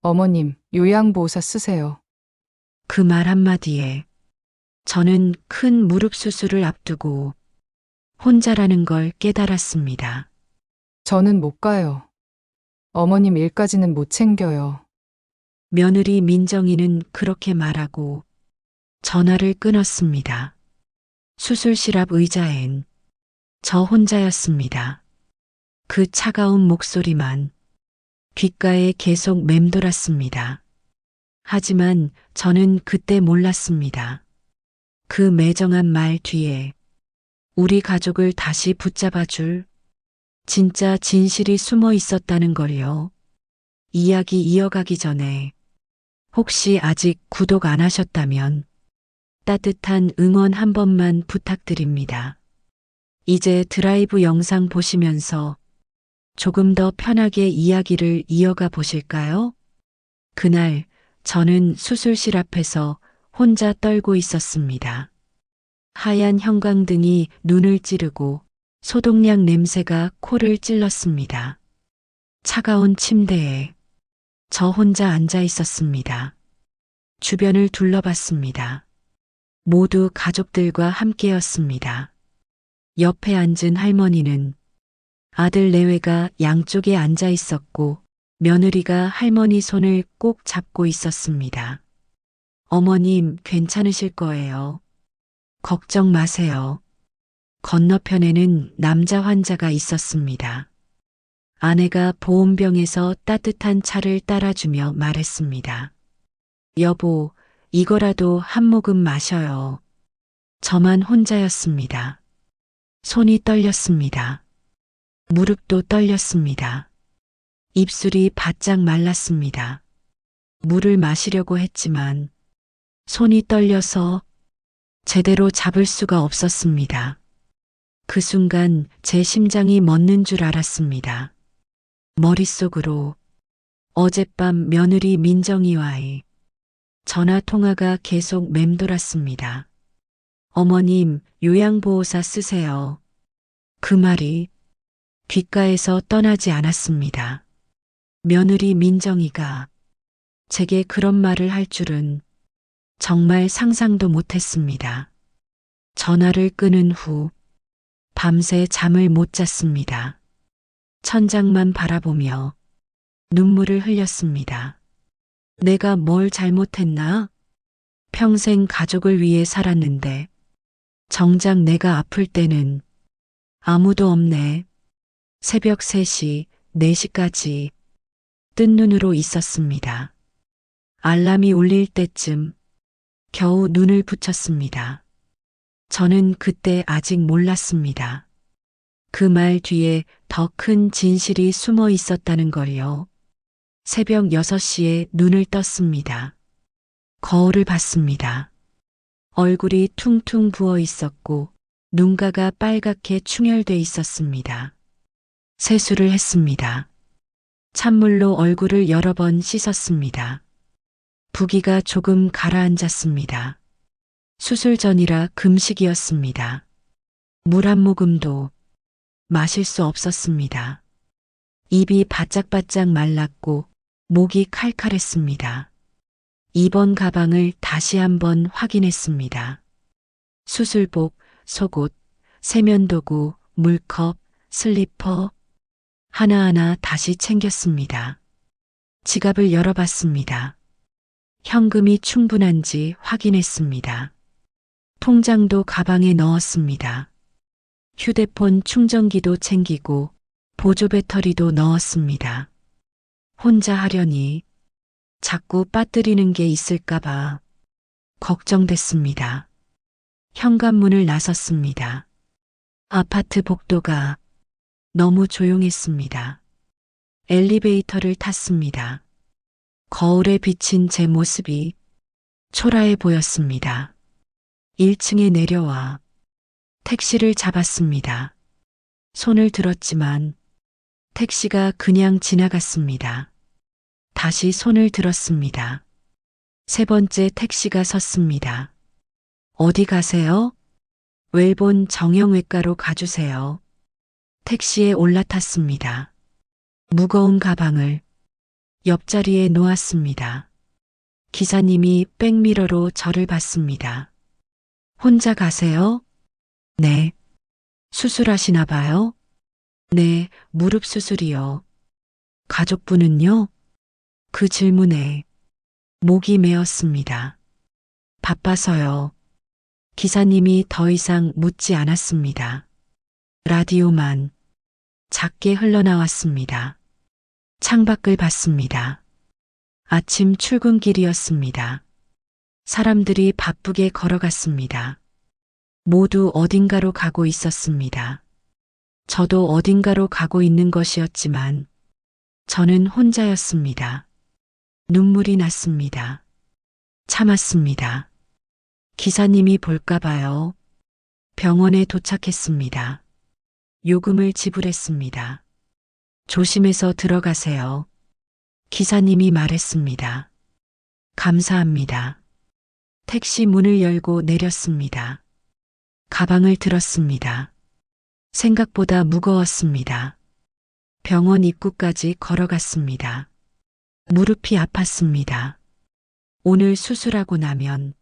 어머님, 요양보호사 쓰세요. 그 말 한마디에 저는 큰 무릎 수술을 앞두고 혼자라는 걸 깨달았습니다. 저는 못 가요. 어머님 일까지는 못 챙겨요. 며느리 민정이는 그렇게 말하고 전화를 끊었습니다. 수술실 앞 의자엔 저 혼자였습니다. 그 차가운 목소리만 귓가에 계속 맴돌았습니다. 하지만 저는 그때 몰랐습니다. 그 매정한 말 뒤에 우리 가족을 다시 붙잡아줄 진짜 진실이 숨어 있었다는 걸요. 이야기 이어가기 전에 혹시 아직 구독 안 하셨다면 따뜻한 응원 한 번만 부탁드립니다. 이제 드라이브 영상 보시면서 조금 더 편하게 이야기를 이어가 보실까요? 그날 저는 수술실 앞에서 혼자 떨고 있었습니다. 하얀 형광등이 눈을 찌르고 소독약 냄새가 코를 찔렀습니다. 차가운 침대에 저 혼자 앉아 있었습니다. 주변을 둘러봤습니다. 모두 가족들과 함께였습니다. 옆에 앉은 할머니는 아들 내외가 양쪽에 앉아 있었고 며느리가 할머니 손을 꼭 잡고 있었습니다. 어머님 괜찮으실 거예요. 걱정 마세요. 건너편에는 남자 환자가 있었습니다. 아내가 보온병에서 따뜻한 차를 따라주며 말했습니다. 여보, 이거라도 한 모금 마셔요. 저만 혼자였습니다. 손이 떨렸습니다. 무릎도 떨렸습니다. 입술이 바짝 말랐습니다. 물을 마시려고 했지만 손이 떨려서 제대로 잡을 수가 없었습니다. 그 순간 제 심장이 멎는 줄 알았습니다. 머릿속으로 어젯밤 며느리 민정이와의 전화 통화가 계속 맴돌았습니다. 어머님, 요양보호사 쓰세요. 그 말이 귓가에서 떠나지 않았습니다. 며느리 민정이가 제게 그런 말을 할 줄은 정말 상상도 못했습니다. 전화를 끊은 후 밤새 잠을 못 잤습니다. 천장만 바라보며 눈물을 흘렸습니다. 내가 뭘 잘못했나? 평생 가족을 위해 살았는데 정작 내가 아플 때는 아무도 없네. 새벽 3시, 4시까지 뜬 눈으로 있었습니다. 알람이 울릴 때쯤 겨우 눈을 붙였습니다. 저는 그때 아직 몰랐습니다. 그 말 뒤에 더 큰 진실이 숨어 있었다는 걸요. 새벽 6시에 눈을 떴습니다. 거울을 봤습니다. 얼굴이 퉁퉁 부어 있었고 눈가가 빨갛게 충혈돼 있었습니다. 세수를 했습니다. 찬물로 얼굴을 여러 번 씻었습니다. 부기가 조금 가라앉았습니다. 수술 전이라 금식이었습니다. 물 한 모금도 마실 수 없었습니다. 입이 바짝바짝 말랐고 목이 칼칼했습니다. 입원 가방을 다시 한번 확인했습니다. 수술복, 속옷, 세면도구, 물컵, 슬리퍼 하나하나 다시 챙겼습니다. 지갑을 열어봤습니다. 현금이 충분한지 확인했습니다. 통장도 가방에 넣었습니다. 휴대폰 충전기도 챙기고 보조 배터리도 넣었습니다. 혼자 하려니 자꾸 빠뜨리는 게 있을까봐 걱정됐습니다. 현관문을 나섰습니다. 아파트 복도가 너무 조용했습니다. 엘리베이터를 탔습니다. 거울에 비친 제 모습이 초라해 보였습니다. 1층에 내려와 택시를 잡았습니다. 손을 들었지만 택시가 그냥 지나갔습니다. 다시 손을 들었습니다. 3번째 택시가 섰습니다. 어디 가세요? 웰본 정형외과로 가주세요. 택시에 올라탔습니다. 무거운 가방을 옆자리에 놓았습니다. 기사님이 백미러로 저를 봤습니다. 혼자 가세요? 네. 수술하시나 봐요? 네, 무릎 수술이요. 가족분은요? 그 질문에 목이 메었습니다. 바빠서요. 기사님이 더 이상 묻지 않았습니다. 라디오만 작게 흘러나왔습니다. 창밖을 봤습니다. 아침 출근길이었습니다. 사람들이 바쁘게 걸어갔습니다. 모두 어딘가로 가고 있었습니다. 저도 어딘가로 가고 있는 것이었지만 저는 혼자였습니다. 눈물이 났습니다. 참았습니다. 기사님이 볼까봐요. 병원에 도착했습니다. 요금을 지불했습니다. 조심해서 들어가세요. 기사님이 말했습니다. 감사합니다. 택시 문을 열고 내렸습니다. 가방을 들었습니다. 생각보다 무거웠습니다. 병원 입구까지 걸어갔습니다. 무릎이 아팠습니다. 오늘 수술하고 나면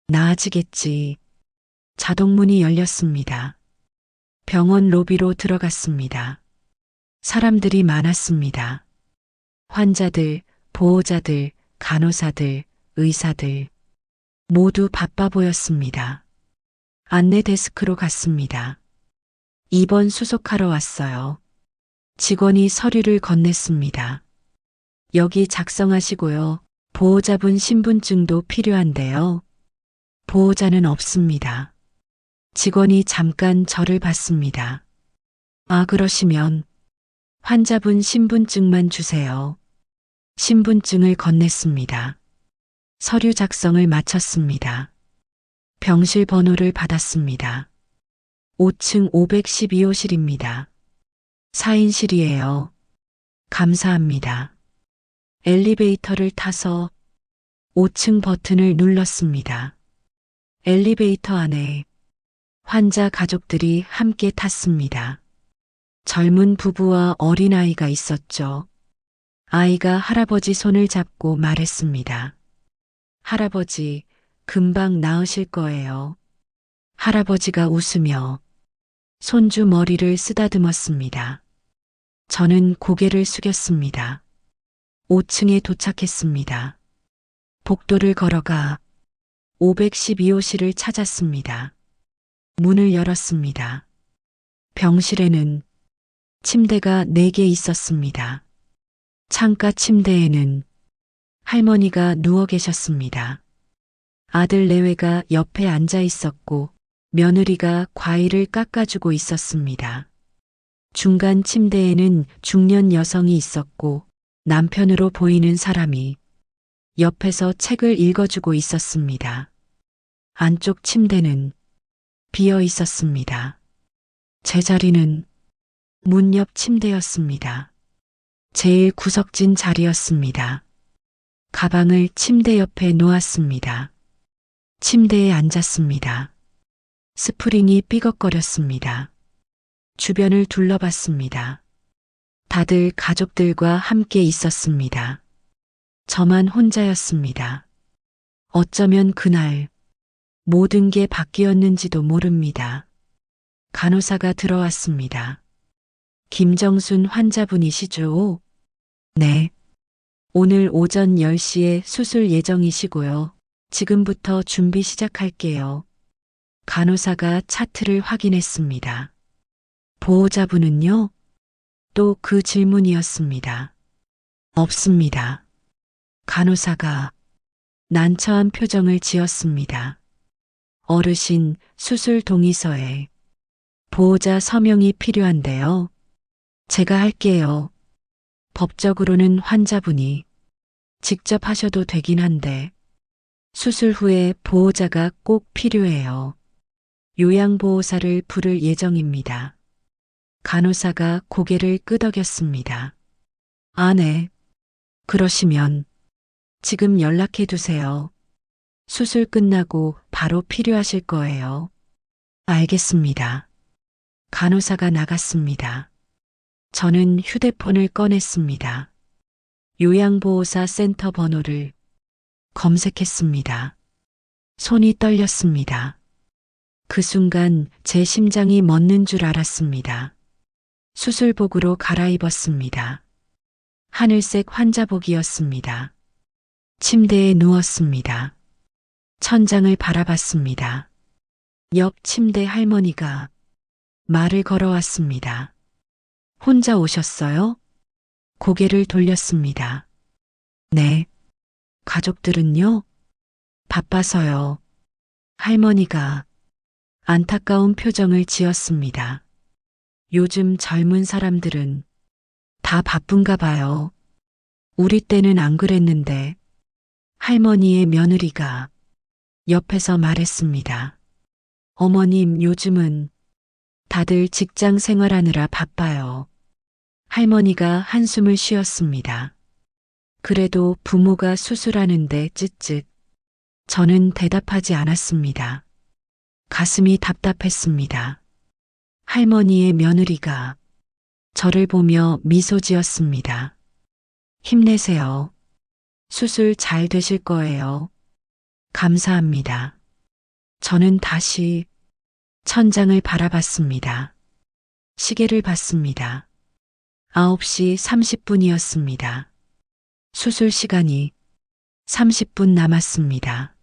나아지겠지. 자동문이 열렸습니다. 병원 로비로 들어갔습니다. 사람들이 많았습니다. 환자들, 보호자들, 간호사들, 의사들 모두 바빠 보였습니다. 안내 데스크로 갔습니다. 2번 수속하러 왔어요. 직원이 서류를 건넸습니다. 여기 작성하시고요. 보호자분 신분증도 필요한데요. 보호자는 없습니다. 직원이 잠깐 저를 봤습니다. 아, 그러시면 환자분 신분증만 주세요. 신분증을 건넸습니다. 서류 작성을 마쳤습니다. 병실 번호를 받았습니다. 5층 512호실입니다. 4인실이에요. 감사합니다. 엘리베이터를 타서 5층 버튼을 눌렀습니다. 엘리베이터 안에 환자 가족들이 함께 탔습니다. 젊은 부부와 어린아이가 있었죠. 아이가 할아버지 손을 잡고 말했습니다. 할아버지, 금방 나으실 거예요. 할아버지가 웃으며 손주 머리를 쓰다듬었습니다. 저는 고개를 숙였습니다. 5층에 도착했습니다. 복도를 걸어가 512호실을 찾았습니다. 문을 열었습니다. 병실에는 침대가 4개 있었습니다. 창가 침대에는 할머니가 누워 계셨습니다. 아들 내외가 옆에 앉아 있었고 며느리가 과일을 깎아주고 있었습니다. 중간 침대에는 중년 여성이 있었고 남편으로 보이는 사람이 옆에서 책을 읽어주고 있었습니다. 안쪽 침대는 비어 있었습니다. 제 자리는 문 옆 침대였습니다. 제일 구석진 자리였습니다. 가방을 침대 옆에 놓았습니다. 침대에 앉았습니다. 스프링이 삐걱거렸습니다. 주변을 둘러봤습니다. 다들 가족들과 함께 있었습니다. 저만 혼자였습니다. 어쩌면 그날 모든 게 바뀌었는지도 모릅니다. 간호사가 들어왔습니다. 김정순 환자분이시죠? 네. 오늘 오전 10시에 수술 예정이시고요. 지금부터 준비 시작할게요. 간호사가 차트를 확인했습니다. 보호자분은요? 또 그 질문이었습니다. 없습니다. 간호사가 난처한 표정을 지었습니다. 어르신 수술 동의서에 보호자 서명이 필요한데요. 제가 할게요. 법적으로는 환자분이 직접 하셔도 되긴 한데 수술 후에 보호자가 꼭 필요해요. 요양보호사를 부를 예정입니다. 간호사가 고개를 끄덕였습니다. 아, 네. 그러시면 지금 연락해 두세요. 수술 끝나고 바로 필요하실 거예요. 알겠습니다. 간호사가 나갔습니다. 저는 휴대폰을 꺼냈습니다. 요양보호사 센터 번호를 검색했습니다. 손이 떨렸습니다. 그 순간 제 심장이 멎는 줄 알았습니다. 수술복으로 갈아입었습니다. 하늘색 환자복이었습니다. 침대에 누웠습니다. 천장을 바라봤습니다. 옆 침대 할머니가 말을 걸어왔습니다. 혼자 오셨어요? 고개를 돌렸습니다. 네. 가족들은요? 바빠서요. 할머니가 안타까운 표정을 지었습니다. 요즘 젊은 사람들은 다 바쁜가 봐요. 우리 때는 안 그랬는데 할머니의 며느리가 옆에서 말했습니다. 어머님 요즘은 다들 직장 생활하느라 바빠요. 할머니가 한숨을 쉬었습니다. 그래도 부모가 수술하는데 쯧쯧. 저는 대답하지 않았습니다. 가슴이 답답했습니다. 할머니의 며느리가 저를 보며 미소 지었습니다. 힘내세요. 수술 잘 되실 거예요. 감사합니다. 저는 다시 천장을 바라봤습니다. 시계를 봤습니다. 9시 30분이었습니다. 수술 시간이 30분 남았습니다.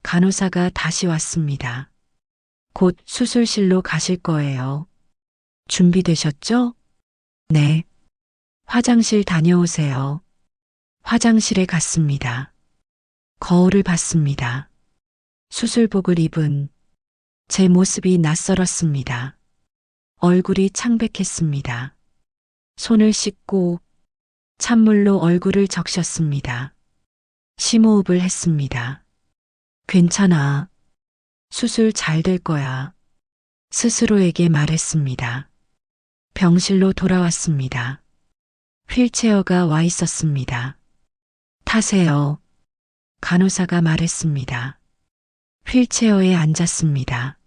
간호사가 다시 왔습니다. 곧 수술실로 가실 거예요. 준비되셨죠? 네. 화장실 다녀오세요. 화장실에 갔습니다. 거울을 봤습니다. 수술복을 입은 제 모습이 낯설었습니다. 얼굴이 창백했습니다. 손을 씻고 찬물로 얼굴을 적셨습니다. 심호흡을 했습니다. 괜찮아. 수술 잘 될 거야. 스스로에게 말했습니다. 병실로 돌아왔습니다. 휠체어가 와 있었습니다. 타세요. 간호사가 말했습니다. 휠체어에 앉았습니다.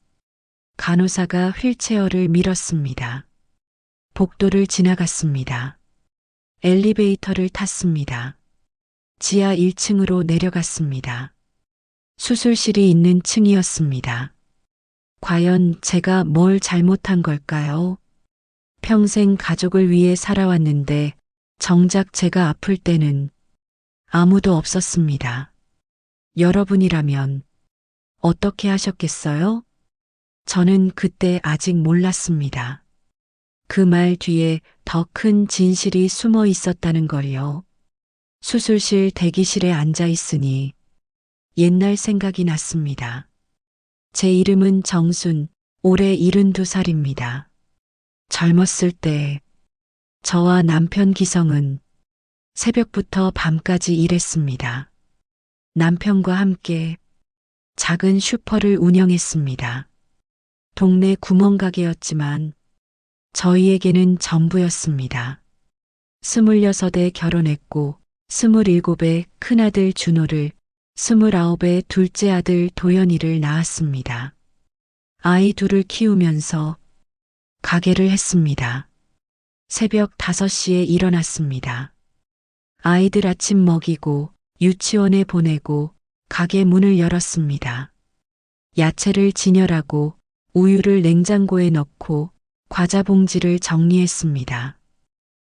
간호사가 휠체어를 밀었습니다. 복도를 지나갔습니다. 엘리베이터를 탔습니다. 지하 1층으로 내려갔습니다. 수술실이 있는 층이었습니다. 과연 제가 뭘 잘못한 걸까요? 평생 가족을 위해 살아왔는데 정작 제가 아플 때는 아무도 없었습니다. 여러분이라면 어떻게 하셨겠어요? 저는 그때 아직 몰랐습니다. 그 말 뒤에 더 큰 진실이 숨어 있었다는 걸요. 수술실 대기실에 앉아 있으니 옛날 생각이 났습니다. 제 이름은 정순, 올해 72살입니다. 젊었을 때 저와 남편 기성은 새벽부터 밤까지 일했습니다. 남편과 함께 작은 슈퍼를 운영했습니다. 동네 구멍가게였지만 저희에게는 전부였습니다. 26에 결혼했고 27에 큰아들 준호를 29에 둘째 아들 도연이를 낳았습니다. 아이 둘을 키우면서 가게를 했습니다. 새벽 5시에 일어났습니다. 아이들 아침 먹이고 유치원에 보내고 가게 문을 열었습니다. 야채를 진열하고 우유를 냉장고에 넣고 과자 봉지를 정리했습니다.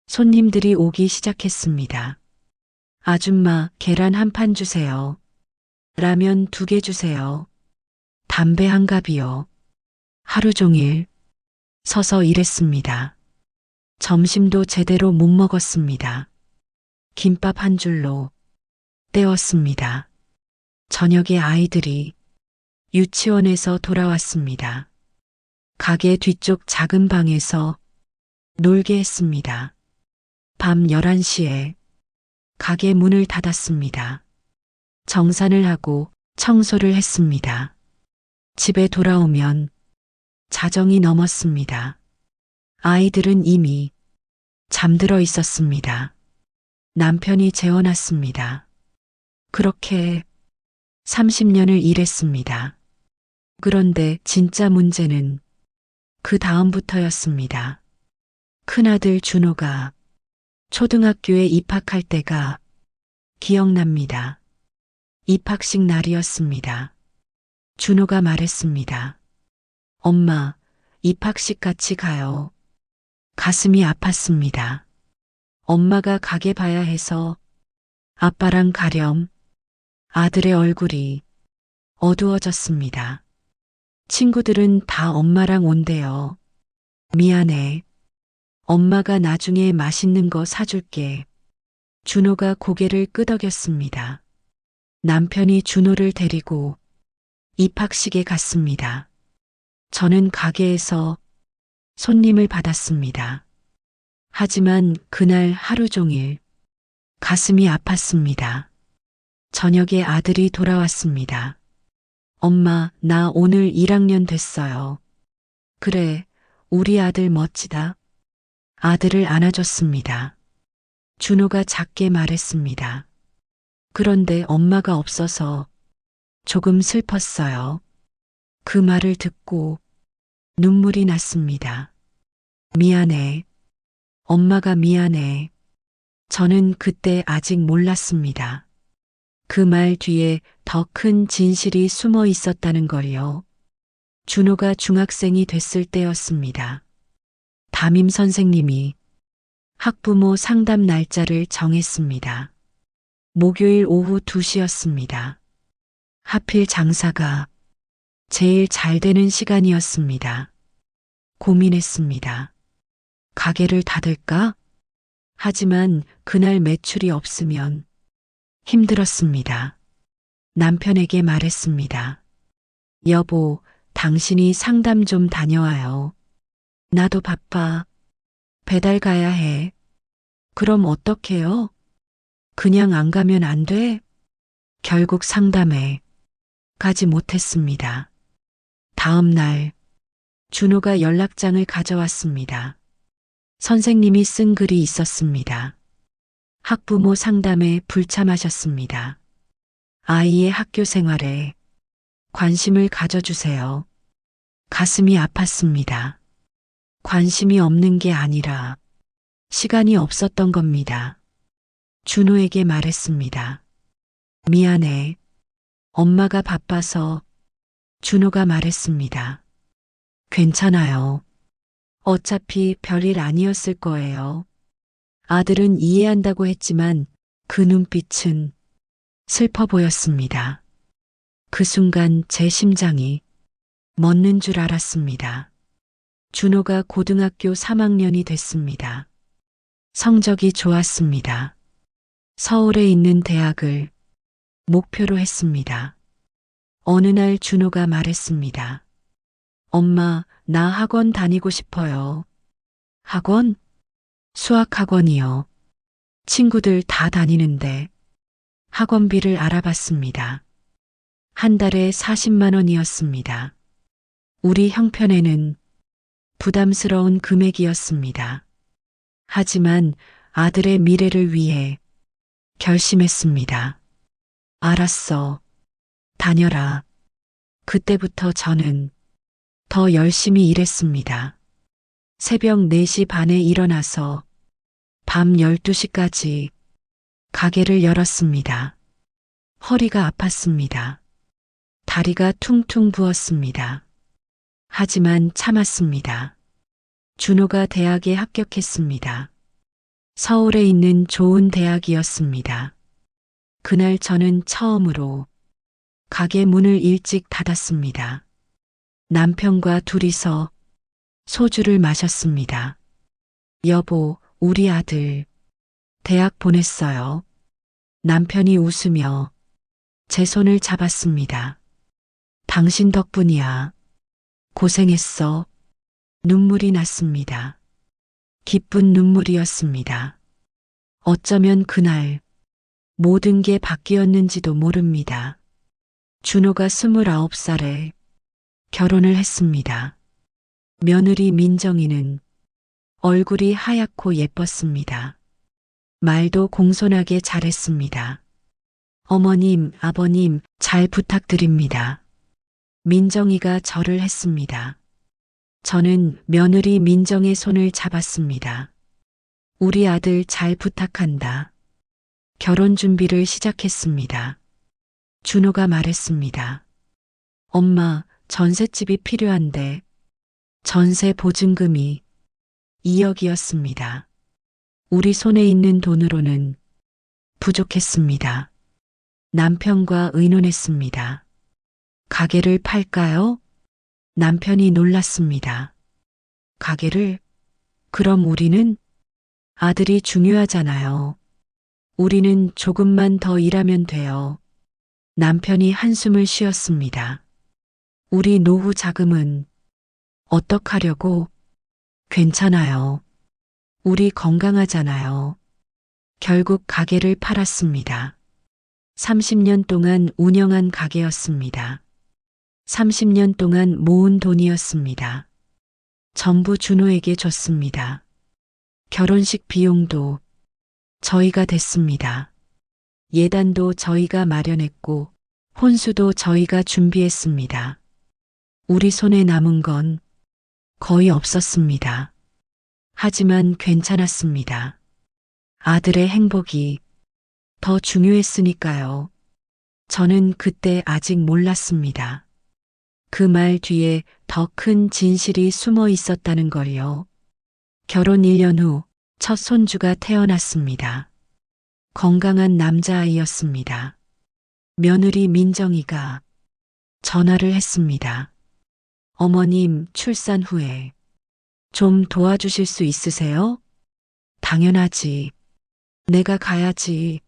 손님들이 오기 시작했습니다. 아줌마, 계란 한 판 주세요. 라면 2개 주세요. 담배 한 갑이요. 하루 종일 서서 일했습니다. 점심도 제대로 못 먹었습니다. 김밥 한 줄로 때웠습니다. 저녁에 아이들이 유치원에서 돌아왔습니다. 가게 뒤쪽 작은 방에서 놀게 했습니다. 밤 11시에 가게 문을 닫았습니다. 정산을 하고 청소를 했습니다. 집에 돌아오면 자정이 넘었습니다. 아이들은 이미 잠들어 있었습니다. 남편이 재워놨습니다. 그렇게 30년을 일했습니다. 그런데 진짜 문제는 그 다음부터였습니다. 큰아들 준호가 초등학교에 입학할 때가 기억납니다. 입학식 날이었습니다. 준호가 말했습니다. 엄마, 입학식 같이 가요. 가슴이 아팠습니다. 엄마가 가게 봐야 해서 아빠랑 가렴. 아들의 얼굴이 어두워졌습니다. 친구들은 다 엄마랑 온대요. 미안해. 엄마가 나중에 맛있는 거 사줄게. 준호가 고개를 끄덕였습니다. 남편이 준호를 데리고 입학식에 갔습니다. 저는 가게에서 손님을 받았습니다. 하지만 그날 하루 종일 가슴이 아팠습니다. 저녁에 아들이 돌아왔습니다. 엄마, 나 오늘 1학년 됐어요. 그래, 우리 아들 멋지다. 아들을 안아줬습니다. 준호가 작게 말했습니다. 그런데 엄마가 없어서 조금 슬펐어요. 그 말을 듣고 눈물이 났습니다. 미안해. 엄마가 미안해. 저는 그때 아직 몰랐습니다. 그 말 뒤에 더 큰 진실이 숨어 있었다는 걸요. 준호가 중학생이 됐을 때였습니다. 담임 선생님이 학부모 상담 날짜를 정했습니다. 목요일 오후 2시였습니다. 하필 장사가 제일 잘 되는 시간이었습니다. 고민했습니다. 가게를 닫을까? 하지만 그날 매출이 없으면 힘들었습니다. 남편에게 말했습니다. 여보, 당신이 상담 좀 다녀와요. 나도 바빠. 배달 가야 해. 그럼 어떡해요? 그냥 안 가면 안 돼? 결국 상담에 가지 못했습니다. 다음 날 준호가 연락장을 가져왔습니다. 선생님이 쓴 글이 있었습니다. 학부모 상담에 불참하셨습니다. 아이의 학교 생활에 관심을 가져주세요. 가슴이 아팠습니다. 관심이 없는 게 아니라 시간이 없었던 겁니다. 준호에게 말했습니다. 미안해. 엄마가 바빠서. 준호가 말했습니다. 괜찮아요. 어차피 별일 아니었을 거예요. 아들은 이해한다고 했지만 그 눈빛은 슬퍼 보였습니다. 그 순간 제 심장이 멎는 줄 알았습니다. 준호가 고등학교 3학년이 됐습니다. 성적이 좋았습니다. 서울에 있는 대학을 목표로 했습니다. 어느 날 준호가 말했습니다. 엄마, 나 학원 다니고 싶어요. 학원? 수학학원이요. 친구들 다 다니는데 학원비를 알아봤습니다. 한 달에 40만 원이었습니다. 우리 형편에는 부담스러운 금액이었습니다. 하지만 아들의 미래를 위해 결심했습니다. 알았어. 다녀라. 그때부터 저는 더 열심히 일했습니다. 새벽 4시 반에 일어나서 밤 12시까지 가게를 열었습니다. 허리가 아팠습니다. 다리가 퉁퉁 부었습니다. 하지만 참았습니다. 준호가 대학에 합격했습니다. 서울에 있는 좋은 대학이었습니다. 그날 저는 처음으로 가게 문을 일찍 닫았습니다. 남편과 둘이서 소주를 마셨습니다. 여보, 우리 아들 대학 보냈어요. 남편이 웃으며 제 손을 잡았습니다. 당신 덕분이야. 고생했어. 눈물이 났습니다. 기쁜 눈물이었습니다. 어쩌면 그날 모든 게 바뀌었는지도 모릅니다. 준호가 29살에 결혼을 했습니다. 며느리 민정이는 얼굴이 하얗고 예뻤습니다. 말도 공손하게 잘했습니다. 어머님, 아버님, 잘 부탁드립니다. 민정이가 절을 했습니다. 저는 며느리 민정의 손을 잡았습니다. 우리 아들 잘 부탁한다. 결혼 준비를 시작했습니다. 준호가 말했습니다. 엄마, 전셋집이 필요한데 전세 보증금이 2억이었습니다. 우리 손에 있는 돈으로는 부족했습니다. 남편과 의논했습니다. 가게를 팔까요? 남편이 놀랐습니다. 가게를? 그럼 우리는? 아들이 중요하잖아요. 우리는 조금만 더 일하면 돼요. 남편이 한숨을 쉬었습니다. 우리 노후 자금은 어떡하려고? 괜찮아요. 우리 건강하잖아요. 결국 가게를 팔았습니다. 30년 동안 운영한 가게였습니다. 30년 동안 모은 돈이었습니다. 전부 준호에게 줬습니다. 결혼식 비용도 저희가 댔습니다. 예단도 저희가 마련했고 혼수도 저희가 준비했습니다. 우리 손에 남은 건 거의 없었습니다. 하지만 괜찮았습니다. 아들의 행복이 더 중요했으니까요. 저는 그때 아직 몰랐습니다. 그 말 뒤에 더 큰 진실이 숨어 있었다는 걸요. 결혼 1년 후 첫 손주가 태어났습니다. 건강한 남자아이였습니다. 며느리 민정이가 전화를 했습니다. 어머님, 출산 후에 좀 도와주실 수 있으세요? 당연하지. 내가 가야지.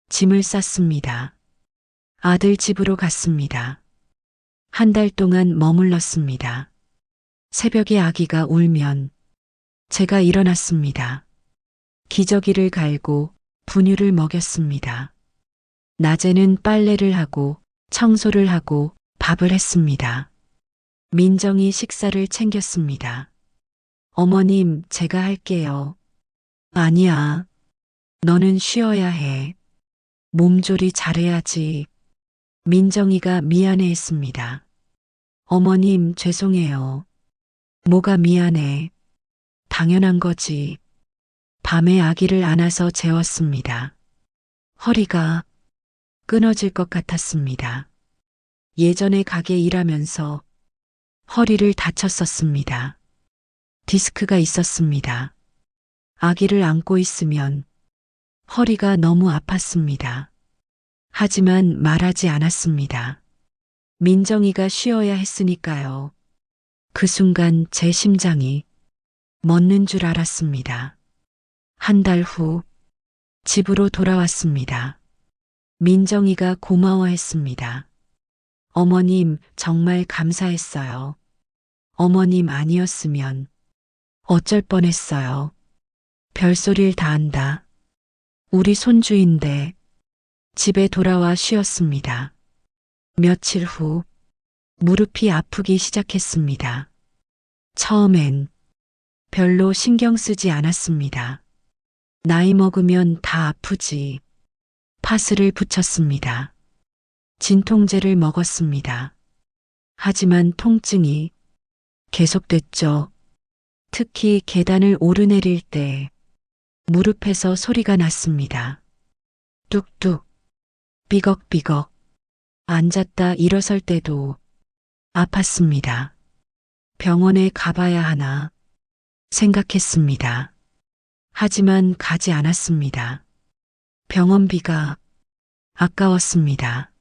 짐을 쌌습니다. 아들 집으로 갔습니다. 한 달 동안 머물렀습니다. 새벽에 아기가 울면 제가 일어났습니다. 기저귀를 갈고 분유를 먹였습니다. 낮에는 빨래를 하고 청소를 하고 밥을 했습니다. 민정이 식사를 챙겼습니다. 어머님, 제가 할게요. 아니야. 너는 쉬어야 해. 몸조리 잘해야지. 민정이가 미안해했습니다. 어머님, 죄송해요. 뭐가 미안해. 당연한 거지. 밤에 아기를 안아서 재웠습니다. 허리가 끊어질 것 같았습니다. 예전에 가게 일하면서 허리를 다쳤었습니다. 디스크가 있었습니다. 아기를 안고 있으면 허리가 너무 아팠습니다. 하지만 말하지 않았습니다. 민정이가 쉬어야 했으니까요. 그 순간 제 심장이 멎는 줄 알았습니다. 한 달 후 집으로 돌아왔습니다. 민정이가 고마워했습니다. 어머님, 정말 감사했어요. 어머님 아니었으면 어쩔 뻔했어요. 별소리를 다 한다. 우리 손주인데 집에 돌아와 쉬었습니다. 며칠 후 무릎이 아프기 시작했습니다. 처음엔 별로 신경 쓰지 않았습니다. 나이 먹으면 다 아프지. 파스를 붙였습니다. 진통제를 먹었습니다. 하지만 통증이 계속됐죠. 특히 계단을 오르내릴 때 무릎에서 소리가 났습니다. 뚝뚝, 삐걱삐걱. 앉았다 일어설 때도 아팠습니다. 병원에 가봐야 하나 생각했습니다. 하지만 가지 않았습니다. 병원비가 아까웠습니다.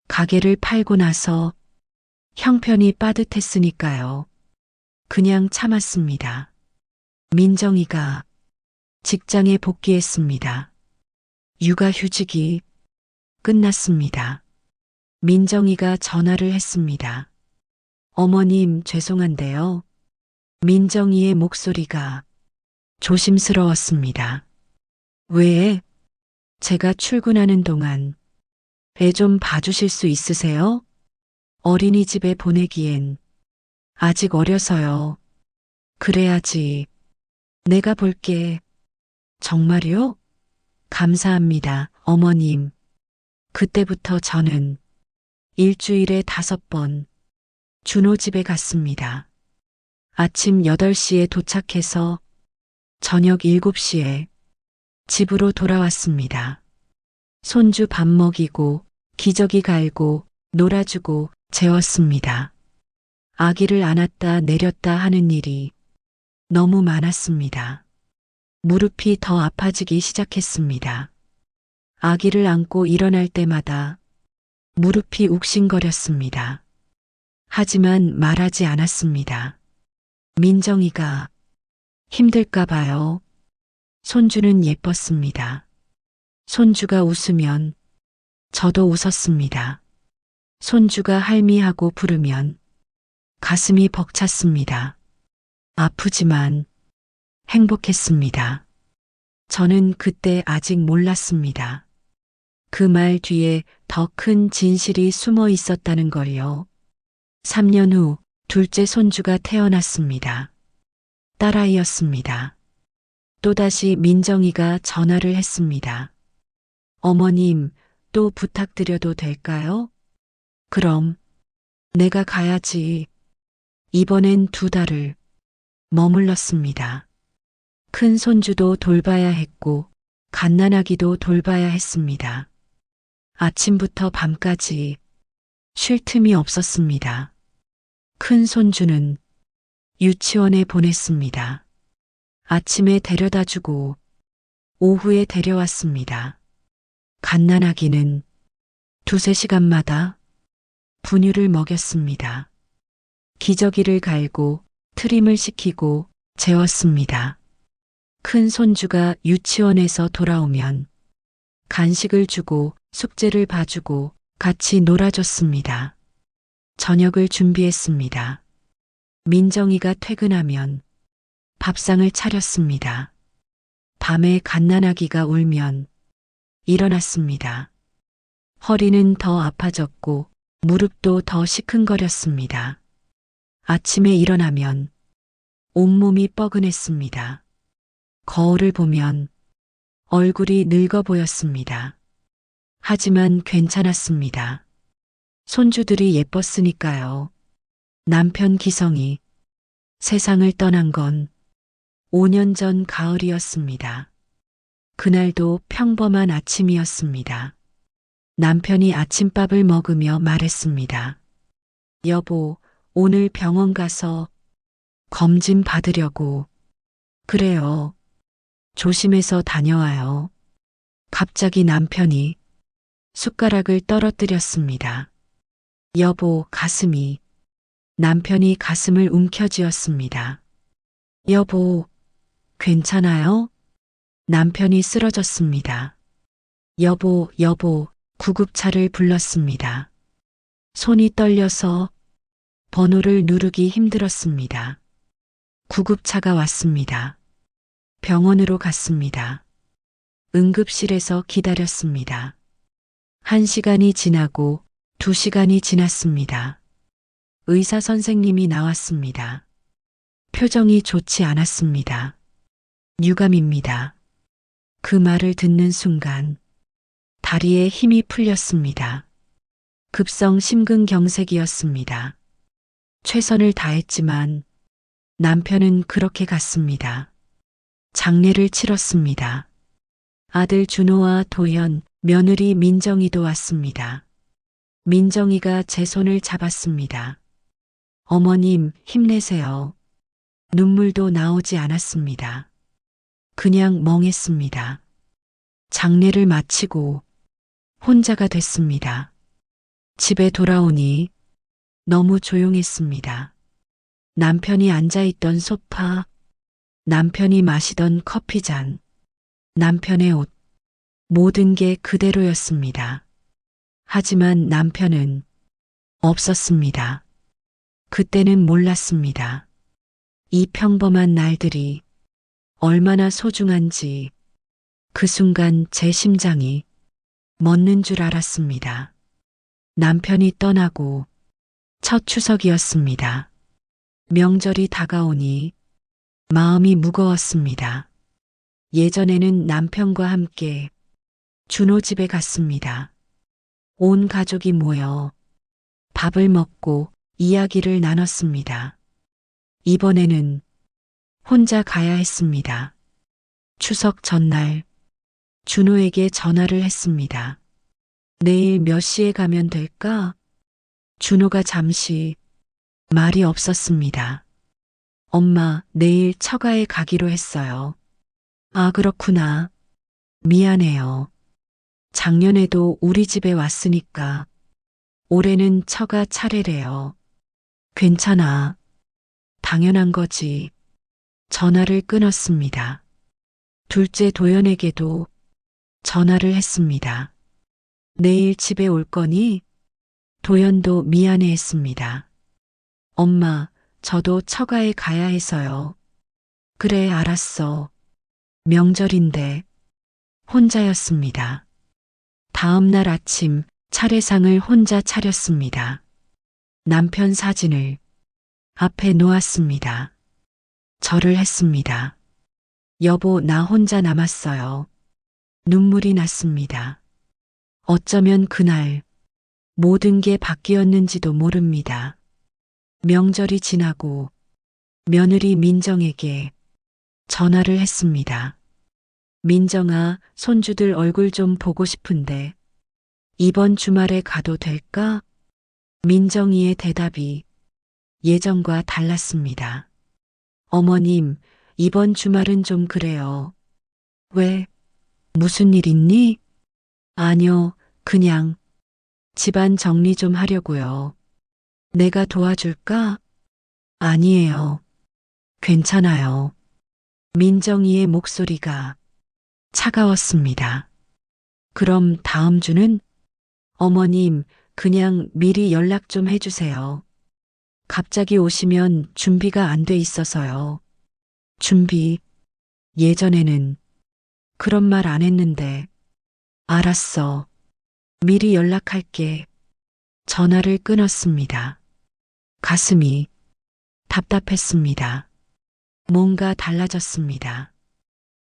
가게를 팔고 나서 형편이 빠듯했으니까요. 그냥 참았습니다. 민정이가 직장에 복귀했습니다. 육아휴직이 끝났습니다. 민정이가 전화를 했습니다. 어머님, 죄송한데요. 민정이의 목소리가 조심스러웠습니다. 왜? 제가 출근하는 동안 애 좀 봐주실 수 있으세요? 어린이집에 보내기엔 아직 어려서요. 그래야지. 내가 볼게. 정말요? 감사합니다, 어머님. 그때부터 저는 일주일에 5번 준호 집에 갔습니다. 아침 8시에 도착해서 저녁 7시에 집으로 돌아왔습니다. 손주 밥 먹이고 기저귀 갈고 놀아주고 재웠습니다. 아기를 안았다 내렸다 하는 일이 너무 많았습니다. 무릎이 더 아파지기 시작했습니다. 아기를 안고 일어날 때마다 무릎이 욱신거렸습니다. 하지만 말하지 않았습니다. 민정이가 힘들까 봐요. 손주는 예뻤습니다. 손주가 웃으면 저도 웃었습니다. 손주가 할미하고 부르면 가슴이 벅찼습니다. 아프지만 행복했습니다. 저는 그때 아직 몰랐습니다. 그 말 뒤에 더 큰 진실이 숨어 있었다는 걸요. 3년 후 둘째 손주가 태어났습니다. 딸아이였습니다. 또다시 민정이가 전화를 했습니다. 어머님, 또 부탁드려도 될까요? 그럼 내가 가야지. 이번엔 2달을 머물렀습니다. 큰 손주도 돌봐야 했고 갓난아기도 돌봐야 했습니다. 아침부터 밤까지 쉴 틈이 없었습니다. 큰 손주는 유치원에 보냈습니다. 아침에 데려다주고 오후에 데려왔습니다. 갓난아기는 2~3시간마다 분유를 먹였습니다. 기저귀를 갈고 트림을 시키고 재웠습니다. 큰 손주가 유치원에서 돌아오면 간식을 주고 숙제를 봐주고 같이 놀아줬습니다. 저녁을 준비했습니다. 민정이가 퇴근하면 밥상을 차렸습니다. 밤에 갓난아기가 울면 일어났습니다. 허리는 더 아파졌고 무릎도 더 시큰거렸습니다. 아침에 일어나면 온몸이 뻐근했습니다. 거울을 보면 얼굴이 늙어 보였습니다. 하지만 괜찮았습니다. 손주들이 예뻤으니까요. 남편 기성이 세상을 떠난 건 5년 전 가을이었습니다. 그날도 평범한 아침이었습니다. 남편이 아침밥을 먹으며 말했습니다. 여보, 오늘 병원 가서 검진 받으려고. 그래요. 조심해서 다녀와요. 갑자기 남편이 숟가락을 떨어뜨렸습니다. 여보, 가슴이. 남편이 가슴을 움켜쥐었습니다. 여보, 괜찮아요? 남편이 쓰러졌습니다. 여보, 구급차를 불렀습니다. 손이 떨려서 번호를 누르기 힘들었습니다. 구급차가 왔습니다. 병원으로 갔습니다. 응급실에서 기다렸습니다. 1시간이 지나고 2시간이 지났습니다. 의사 선생님이 나왔습니다. 표정이 좋지 않았습니다. 유감입니다. 그 말을 듣는 순간 다리에 힘이 풀렸습니다. 급성 심근경색이었습니다. 최선을 다했지만 남편은 그렇게 갔습니다. 장례를 치렀습니다. 아들 준호와 도현, 며느리 민정이도 왔습니다. 민정이가 제 손을 잡았습니다. 어머님, 힘내세요. 눈물도 나오지 않았습니다. 그냥 멍했습니다. 장례를 마치고 혼자가 됐습니다. 집에 돌아오니 너무 조용했습니다. 남편이 앉아있던 소파, 남편이 마시던 커피잔, 남편의 옷, 모든 게 그대로였습니다. 하지만 남편은 없었습니다. 그때는 몰랐습니다. 이 평범한 날들이 얼마나 소중한지 그 순간 제 심장이 멎는 줄 알았습니다. 남편이 떠나고 첫 추석이었습니다. 명절이 다가오니 마음이 무거웠습니다. 예전에는 남편과 함께 준호 집에 갔습니다. 온 가족이 모여 밥을 먹고 이야기를 나눴습니다. 이번에는 혼자 가야 했습니다. 추석 전날 준호에게 전화를 했습니다. 내일 몇 시에 가면 될까? 준호가 잠시 말이 없었습니다. 엄마, 내일 처가에 가기로 했어요. 아, 그렇구나. 미안해요. 작년에도 우리 집에 왔으니까 올해는 처가 차례래요. 괜찮아. 당연한 거지. 전화를 끊었습니다. 둘째 도연에게도 전화를 했습니다. 내일 집에 올 거니? 도연도 미안해했습니다. 엄마, 저도 처가에 가야 해서요. 그래, 알았어. 명절인데 혼자였습니다. 다음 날 아침 차례상을 혼자 차렸습니다. 남편 사진을 앞에 놓았습니다. 절을 했습니다. 여보, 나 혼자 남았어요. 눈물이 났습니다. 어쩌면 그날 모든 게 바뀌었는지도 모릅니다. 명절이 지나고 며느리 민정에게 전화를 했습니다. 민정아, 손주들 얼굴 좀 보고 싶은데 이번 주말에 가도 될까? 민정이의 대답이 예전과 달랐습니다. 어머님, 이번 주말은 좀 그래요. 왜? 무슨 일 있니? 아니요, 그냥 집안 정리 좀 하려고요. 내가 도와줄까? 아니에요. 괜찮아요. 민정이의 목소리가 차가웠습니다. 그럼 다음 주는? 어머님, 그냥 미리 연락 좀 해주세요. 갑자기 오시면 준비가 안 돼 있어서요. 준비. 예전에는 그런 말 안 했는데. 알았어. 미리 연락할게. 전화를 끊었습니다. 가슴이 답답했습니다. 뭔가 달라졌습니다.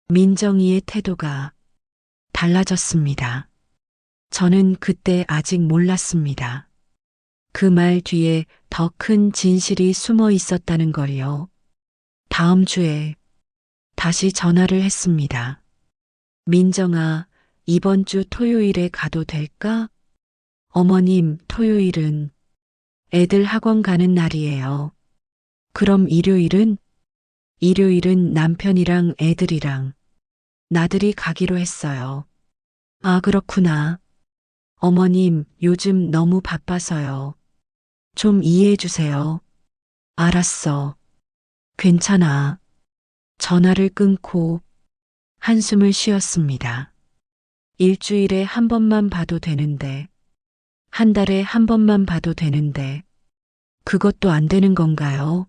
민정이의 태도가 달라졌습니다. 저는 그때 아직 몰랐습니다. 그 말 뒤에 더 큰 진실이 숨어 있었다는 걸요. 다음 주에 다시 전화를 했습니다. 민정아, 이번 주 토요일에 가도 될까? 어머님, 토요일은 애들 학원 가는 날이에요. 그럼 일요일은? 일요일은 남편이랑 애들이랑 나들이 가기로 했어요. 아, 그렇구나. 어머님, 요즘 너무 바빠서요. 좀 이해해 주세요. 알았어. 괜찮아. 전화를 끊고 한숨을 쉬었습니다. 일주일에 한 번만 봐도 되는데, 한 달에 한 번만 봐도 되는데, 그것도 안 되는 건가요?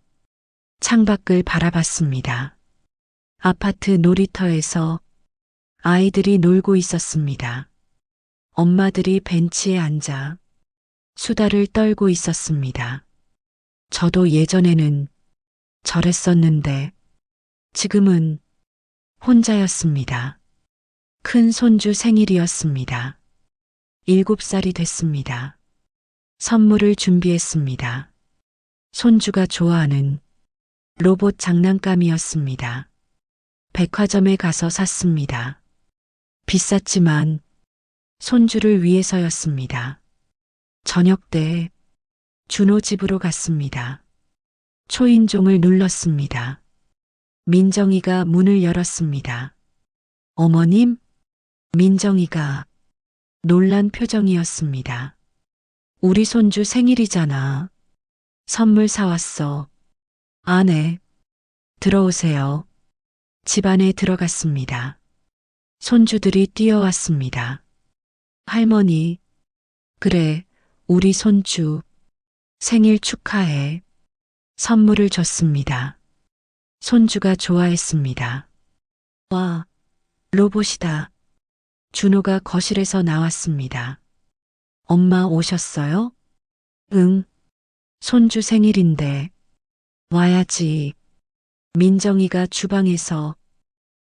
창밖을 바라봤습니다. 아파트 놀이터에서 아이들이 놀고 있었습니다. 엄마들이 벤치에 앉아 수다를 떨고 있었습니다. 저도 예전에는 저랬었는데 지금은 혼자였습니다. 큰 손주 생일이었습니다. 7살이 됐습니다. 선물을 준비했습니다. 손주가 좋아하는 로봇 장난감이었습니다. 백화점에 가서 샀습니다. 비쌌지만 손주를 위해서였습니다. 저녁 때 준호 집으로 갔습니다. 초인종을 눌렀습니다. 민정이가 문을 열었습니다. 어머님? 민정이가 놀란 표정이었습니다. 우리 손주 생일이잖아. 선물 사왔어. 네. 들어오세요. 집 안에 들어갔습니다. 손주들이 뛰어왔습니다. 할머니, 그래, 우리 손주 생일 축하해. 선물을 줬습니다. 손주가 좋아했습니다. 와, 로봇이다. 준호가 거실에서 나왔습니다. 엄마 오셨어요? 응. 손주 생일인데 와야지. 민정이가 주방에서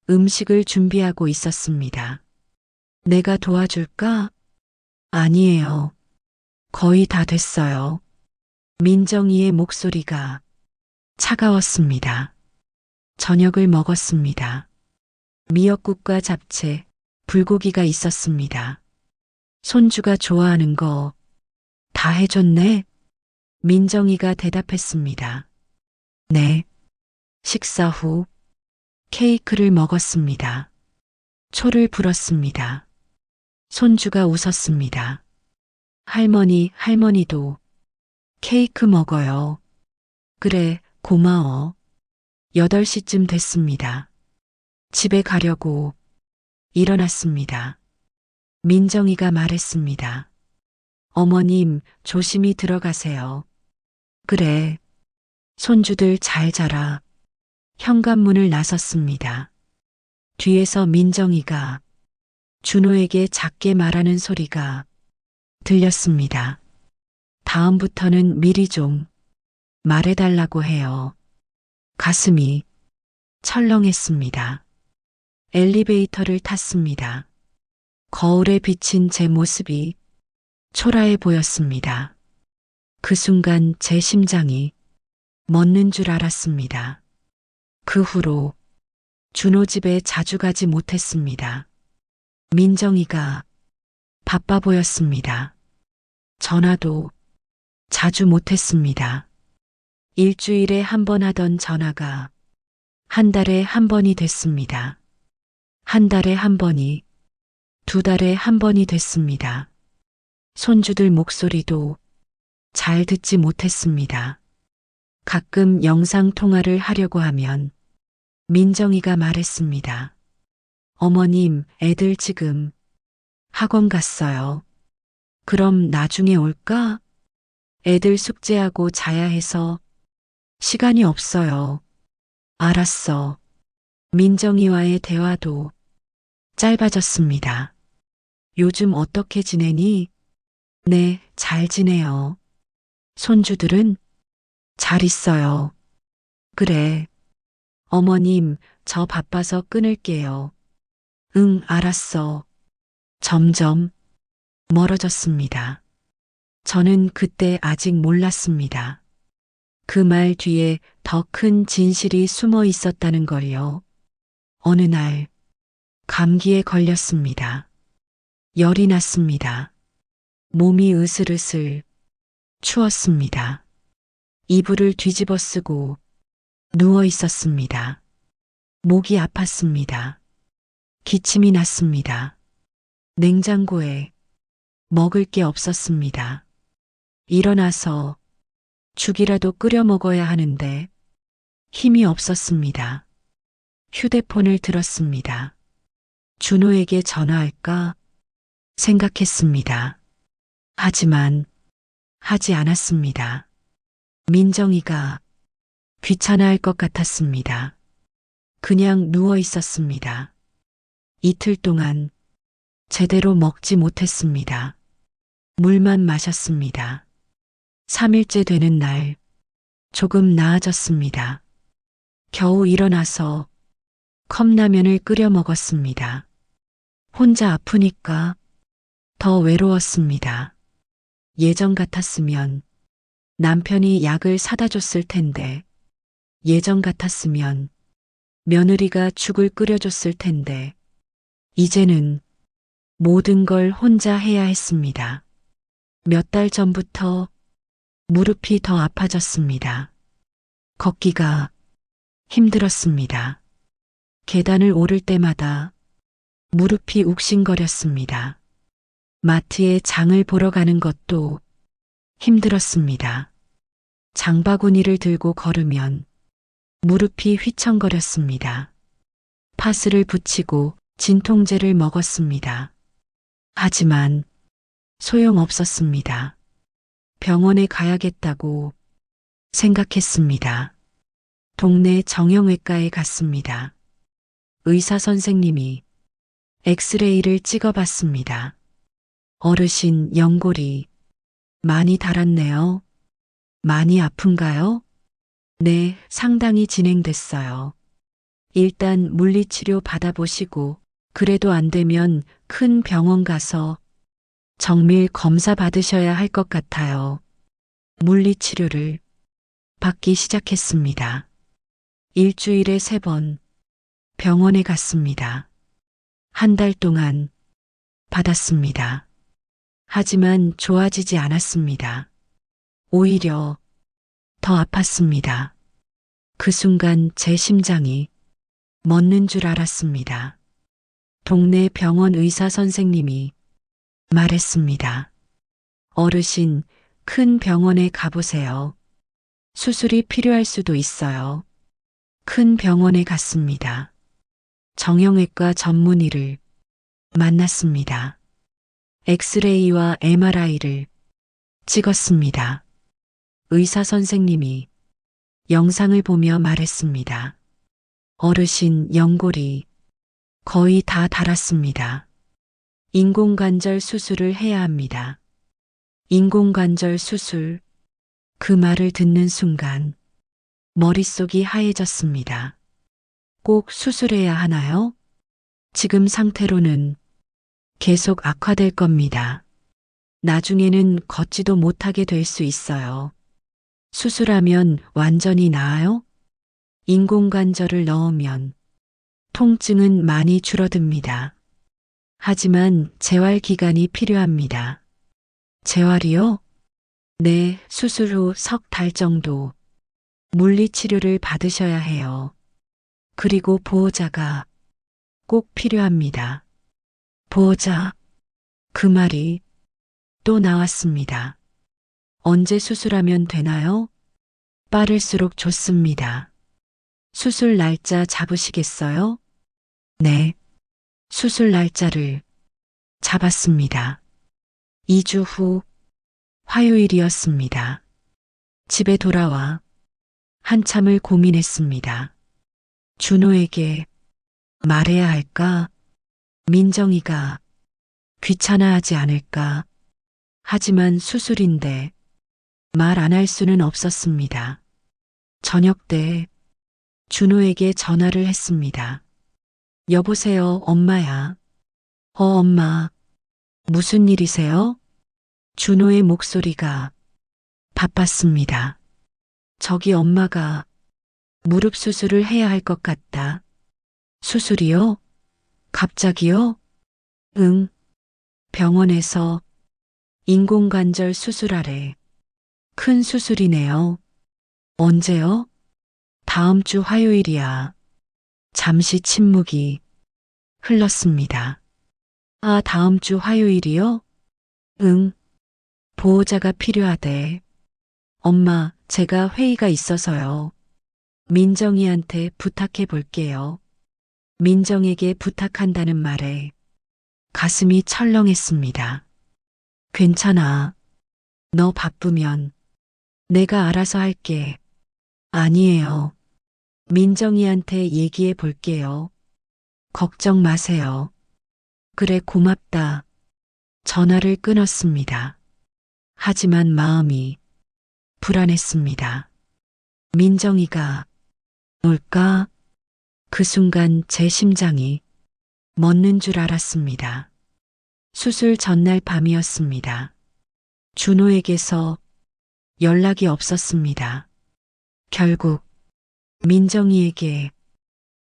음식을 준비하고 있었습니다. 내가 도와줄까? 아니에요. 거의 다 됐어요. 민정이의 목소리가 차가웠습니다. 저녁을 먹었습니다. 미역국과 잡채, 불고기가 있었습니다. 손주가 좋아하는 거 다 해줬네? 민정이가 대답했습니다. 네. 식사 후 케이크를 먹었습니다. 초를 불었습니다. 손주가 웃었습니다. 할머니도 케이크 먹어요. 그래, 고마워. 8시쯤 됐습니다. 집에 가려고 일어났습니다. 민정이가 말했습니다. 어머님, 조심히 들어가세요. 그래. 손주들 잘 자라. 현관문을 나섰습니다. 뒤에서 민정이가 준호에게 작게 말하는 소리가 들렸습니다. 다음부터는 미리 좀 말해달라고 해요. 가슴이 철렁했습니다. 엘리베이터를 탔습니다. 거울에 비친 제 모습이 초라해 보였습니다. 그 순간 제 심장이 멎는 줄 알았습니다. 그 후로 준호 집에 자주 가지 못했습니다. 민정이가 바빠 보였습니다. 전화도 자주 못했습니다. 일주일에 한 번 하던 전화가 한 달에 한 번이 됐습니다. 한 달에 한 번이 2달에 한 번이 됐습니다. 손주들 목소리도 잘 듣지 못했습니다. 가끔 영상 통화를 하려고 하면 민정이가 말했습니다. 어머님, 애들 지금 학원 갔어요. 그럼 나중에 올까? 애들 숙제하고 자야 해서 시간이 없어요. 알았어. 민정이와의 대화도 짧아졌습니다. 요즘 어떻게 지내니? 네, 잘 지내요. 손주들은 잘 있어요. 그래. 어머님, 저 바빠서 끊을게요. 응, 알았어. 점점 멀어졌습니다. 저는 그때 아직 몰랐습니다. 그 말 뒤에 더 큰 진실이 숨어 있었다는 걸요. 어느 날 감기에 걸렸습니다. 열이 났습니다. 몸이 으슬으슬 추웠습니다. 이불을 뒤집어 쓰고 누워 있었습니다. 목이 아팠습니다. 기침이 났습니다. 냉장고에 먹을 게 없었습니다. 일어나서 죽이라도 끓여 먹어야 하는데 힘이 없었습니다. 휴대폰을 들었습니다. 준호에게 전화할까 생각했습니다. 하지만 하지 않았습니다. 민정이가 귀찮아할 것 같았습니다. 그냥 누워 있었습니다. 이틀 동안 제대로 먹지 못했습니다. 물만 마셨습니다. 3일째 되는 날 조금 나아졌습니다. 겨우 일어나서 컵라면을 끓여 먹었습니다. 혼자 아프니까 더 외로웠습니다. 예전 같았으면 남편이 약을 사다 줬을 텐데, 예전 같았으면 며느리가 죽을 끓여줬을 텐데, 이제는 모든 걸 혼자 해야 했습니다. 몇 달 전부터 무릎이 더 아파졌습니다. 걷기가 힘들었습니다. 계단을 오를 때마다 무릎이 욱신거렸습니다. 마트에 장을 보러 가는 것도 힘들었습니다. 장바구니를 들고 걸으면 무릎이 휘청거렸습니다. 파스를 붙이고 진통제를 먹었습니다. 하지만 소용없었습니다. 병원에 가야겠다고 생각했습니다. 동네 정형외과에 갔습니다. 의사 선생님이 엑스레이를 찍어봤습니다. 어르신 연골이 많이 닳았네요. 많이 아픈가요? 네, 상당히 진행됐어요. 일단 물리치료 받아보시고 그래도 안 되면 큰 병원 가서 정밀 검사 받으셔야 할 것 같아요. 물리치료를 받기 시작했습니다. 일주일에 3번 병원에 갔습니다. 한 달 동안 받았습니다. 하지만 좋아지지 않았습니다. 오히려 더 아팠습니다. 그 순간 제 심장이 멎는 줄 알았습니다. 동네 병원 의사 선생님이 말했습니다. 어르신, 큰 병원에 가보세요. 수술이 필요할 수도 있어요. 큰 병원에 갔습니다. 정형외과 전문의를 만났습니다. 엑스레이와 MRI를 찍었습니다. 의사 선생님이 영상을 보며 말했습니다. 어르신 연골이 거의 다 닳았습니다. 인공관절 수술을 해야 합니다. 인공관절 수술. 그 말을 듣는 순간 머릿속이 하얘졌습니다. 꼭 수술해야 하나요? 지금 상태로는 계속 악화될 겁니다. 나중에는 걷지도 못하게 될 수 있어요. 수술하면 완전히 나아요? 인공관절을 넣으면 통증은 많이 줄어듭니다. 하지만 재활 기간이 필요합니다. 재활이요? 네, 수술 후 석 달 정도 물리치료를 받으셔야 해요. 그리고 보호자가 꼭 필요합니다. 보호자. 그 말이 또 나왔습니다. 언제 수술하면 되나요? 빠를수록 좋습니다. 수술 날짜 잡으시겠어요? 네. 수술 날짜를 잡았습니다. 2주 후 화요일이었습니다. 집에 돌아와 한참을 고민했습니다. 준호에게 말해야 할까? 민정이가 귀찮아하지 않을까? 하지만 수술인데 말 안 할 수는 없었습니다. 저녁 때 준호에게 전화를 했습니다. 여보세요, 엄마야. 엄마. 무슨 일이세요? 준호의 목소리가 바빴습니다. 저기 엄마가 무릎 수술을 해야 할 것 같다. 수술이요? 갑자기요? 응. 병원에서 인공관절 수술하래. 큰 수술이네요. 언제요? 다음 주 화요일이야. 잠시 침묵이 흘렀습니다. 아, 다음 주 화요일이요? 응. 보호자가 필요하대. 엄마, 제가 회의가 있어서요. 민정이한테 부탁해 볼게요. 민정에게 부탁한다는 말에 가슴이 철렁했습니다. 괜찮아. 너 바쁘면 내가 알아서 할게. 아니에요. 민정이한테 얘기해 볼게요. 걱정 마세요. 그래, 고맙다. 전화를 끊었습니다. 하지만 마음이 불안했습니다. 민정이가 올까? 그 순간 제 심장이 멎는 줄 알았습니다. 수술 전날 밤이었습니다. 준호에게서 연락이 없었습니다. 결국 민정이에게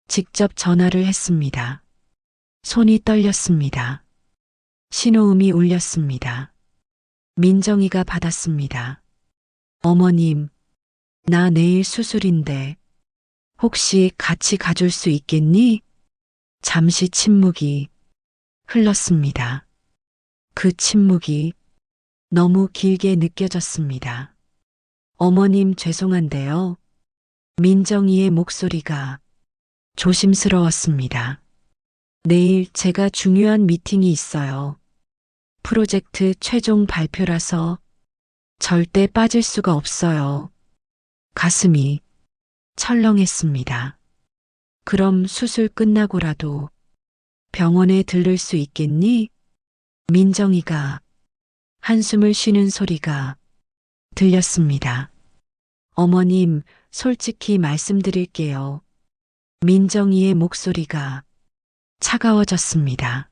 직접 전화를 했습니다. 손이 떨렸습니다. 신호음이 울렸습니다. 민정이가 받았습니다. 어머님, 나 내일 수술인데 혹시 같이 가줄 수 있겠니? 잠시 침묵이 흘렀습니다. 그 침묵이 너무 길게 느껴졌습니다. 어머님 죄송한데요. 민정이의 목소리가 조심스러웠습니다. 내일 제가 중요한 미팅이 있어요. 프로젝트 최종 발표라서 절대 빠질 수가 없어요. 가슴이 철렁했습니다. 그럼 수술 끝나고라도 병원에 들를 수 있겠니? 민정이가 한숨을 쉬는 소리가 들렸습니다. 어머님, 솔직히 말씀드릴게요. 민정이의 목소리가 차가워졌습니다.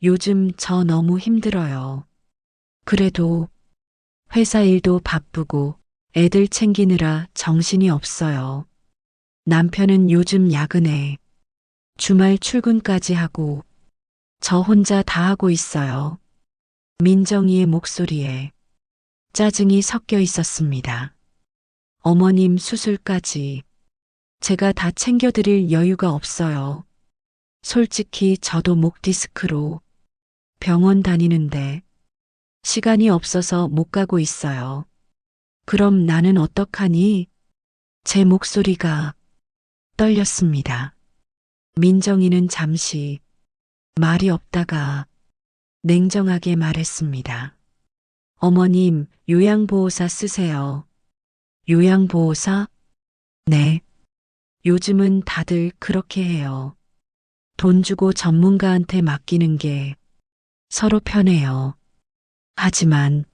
요즘 저 너무 힘들어요. 그래도 회사 일도 바쁘고 애들 챙기느라 정신이 없어요. 남편은 요즘 야근에 주말 출근까지 하고 저 혼자 다 하고 있어요. 민정이의 목소리에 짜증이 섞여 있었습니다. 어머님 수술까지 제가 다 챙겨드릴 여유가 없어요. 솔직히 저도 목 디스크로 병원 다니는데 시간이 없어서 못 가고 있어요. 그럼 나는 어떡하니? 제 목소리가 떨렸습니다. 민정이는 잠시 말이 없다가 냉정하게 말했습니다. 어머님, 요양보호사 쓰세요. 요양보호사? 네. 요즘은 다들 그렇게 해요. 돈 주고 전문가한테 맡기는 게 서로 편해요. 하지만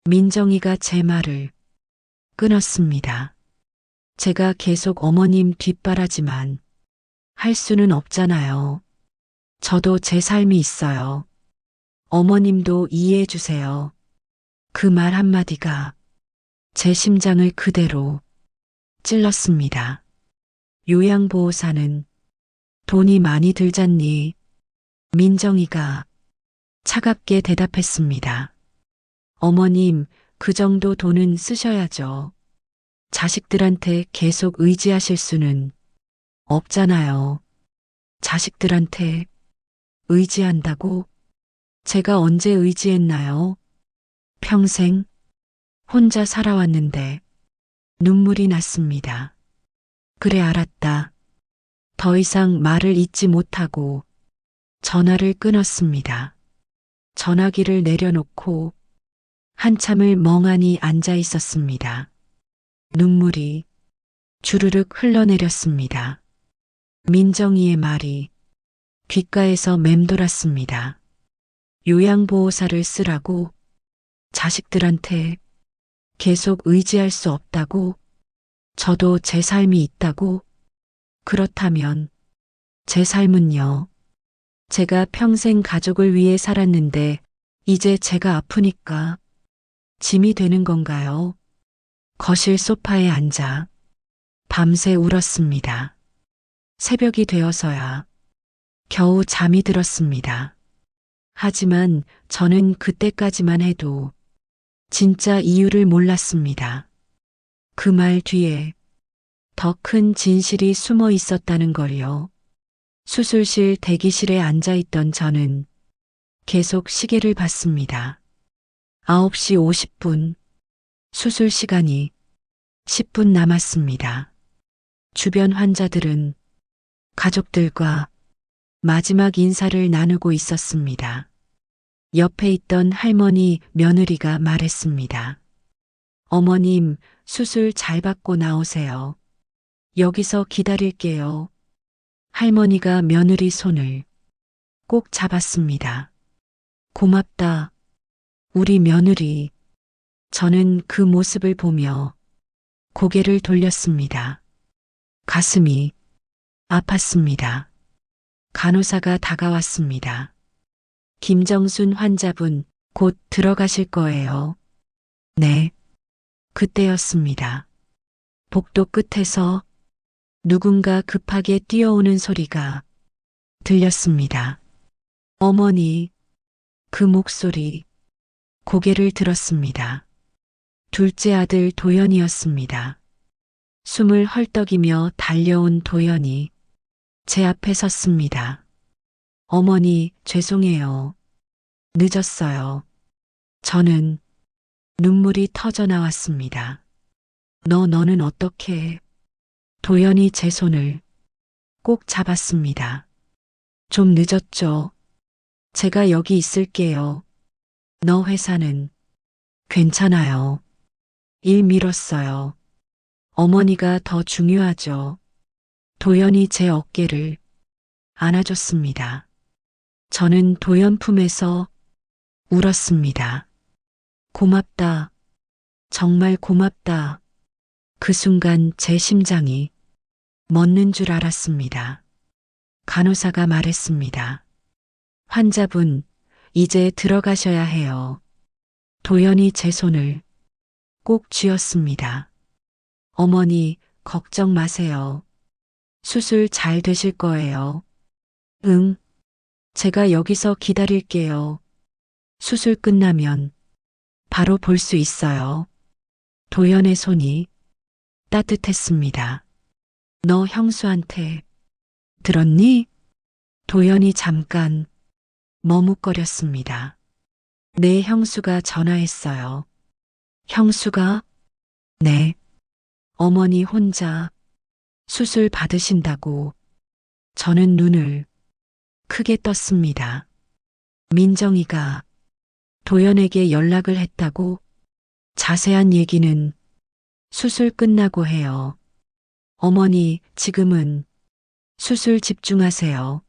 민정이가 제 말을 끊었습니다. 제가 계속 어머님 뒷바라지만 할 수는 없잖아요. 저도 제 삶이 있어요. 어머님도 이해해 주세요. 그 말 한마디가 제 심장을 그대로 찔렀습니다. 요양보호사는 돈이 많이 들잖니? 민정이가 차갑게 대답했습니다. 어머님, 그 정도 돈은 쓰셔야죠. 자식들한테 계속 의지하실 수는 없잖아요. 자식들한테 의지한다고? 제가 언제 의지했나요? 평생 혼자 살아왔는데 눈물이 났습니다. 그래 알았다. 더 이상 말을 잇지 못하고 전화를 끊었습니다. 전화기를 내려놓고 한참을 멍하니 앉아 있었습니다. 눈물이 주르륵 흘러내렸습니다. 민정이의 말이 귓가에서 맴돌았습니다. 요양보호사를 쓰라고? 자식들한테 계속 의지할 수 없다고? 저도 제 삶이 있다고? 그렇다면 제 삶은요? 제가 평생 가족을 위해 살았는데 이제 제가 아프니까 짐이 되는 건가요? 거실 소파에 앉아 밤새 울었습니다. 새벽이 되어서야 겨우 잠이 들었습니다. 하지만 저는 그때까지만 해도 진짜 이유를 몰랐습니다. 그 말 뒤에 더 큰 진실이 숨어 있었다는 걸요. 수술실 대기실에 앉아 있던 저는 계속 시계를 봤습니다. 9시 50분. 수술 시간이 10분 남았습니다. 주변 환자들은 가족들과 마지막 인사를 나누고 있었습니다. 옆에 있던 할머니 며느리가 말했습니다. 어머님, 수술 잘 받고 나오세요. 여기서 기다릴게요. 할머니가 며느리 손을 꼭 잡았습니다. 고맙다. 우리 며느리. 저는 그 모습을 보며 고개를 돌렸습니다. 가슴이 아팠습니다. 간호사가 다가왔습니다. 김정순 환자분, 곧 들어가실 거예요. 네. 그때였습니다. 복도 끝에서 누군가 급하게 뛰어오는 소리가 들렸습니다. 어머니, 그 목소리, 고개를 들었습니다. 둘째 아들 도연이었습니다. 숨을 헐떡이며 달려온 도연이 제 앞에 섰습니다. 어머니, 죄송해요. 늦었어요. 저는 눈물이 터져 나왔습니다. 너는 어떻게? 도연이 제 손을 꼭 잡았습니다. 좀 늦었죠. 제가 여기 있을게요. 너 회사는 괜찮아요. 일 미뤘어요. 어머니가 더 중요하죠. 도연이 제 어깨를 안아줬습니다. 저는 도연 품에서 울었습니다. 고맙다. 정말 고맙다. 그 순간 제 심장이 멎는 줄 알았습니다. 간호사가 말했습니다. 환자분, 이제 들어가셔야 해요. 도연이 제 손을 꼭 쥐었습니다. 어머니, 걱정 마세요. 수술 잘 되실 거예요. 응, 제가 여기서 기다릴게요. 수술 끝나면 바로 볼 수 있어요. 도연의 손이 따뜻했습니다. 너 형수한테 들었니? 도연이 잠깐 머뭇거렸습니다. 내 형수가 전화했어요. 형수가? 네. 어머니 혼자 수술 받으신다고. 저는 눈을 크게 떴습니다. 민정이가 도연에게 연락을 했다고? 자세한 얘기는 수술 끝나고 해요. 어머니, 지금은 수술 집중하세요.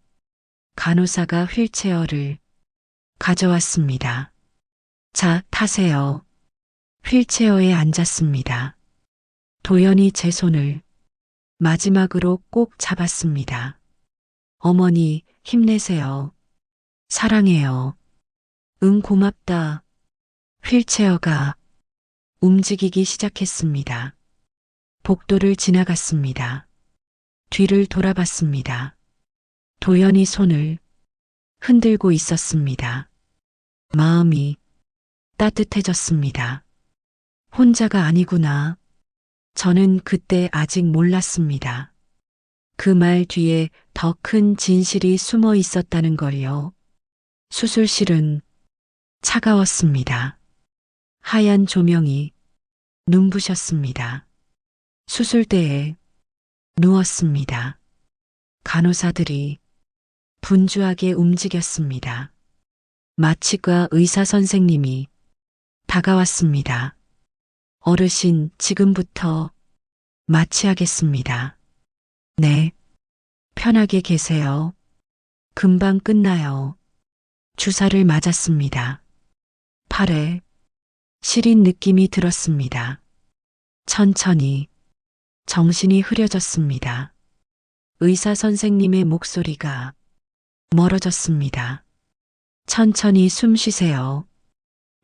간호사가 휠체어를 가져왔습니다. 자, 타세요. 휠체어에 앉았습니다. 도연이 제 손을 마지막으로 꼭 잡았습니다. 어머니, 힘내세요. 사랑해요. 응, 고맙다. 휠체어가 움직이기 시작했습니다. 복도를 지나갔습니다. 뒤를 돌아봤습니다. 도연이 손을 흔들고 있었습니다. 마음이 따뜻해졌습니다. 혼자가 아니구나. 저는 그때 아직 몰랐습니다. 그 말 뒤에 더 큰 진실이 숨어 있었다는 걸요. 수술실은 차가웠습니다. 하얀 조명이 눈부셨습니다. 수술대에 누웠습니다. 간호사들이 분주하게 움직였습니다. 마취과 의사 선생님이 다가왔습니다. 어르신, 지금부터 마취하겠습니다. 네. 편하게 계세요. 금방 끝나요. 주사를 맞았습니다. 팔에 시린 느낌이 들었습니다. 천천히 정신이 흐려졌습니다. 의사 선생님의 목소리가 멀어졌습니다. 천천히 숨 쉬세요.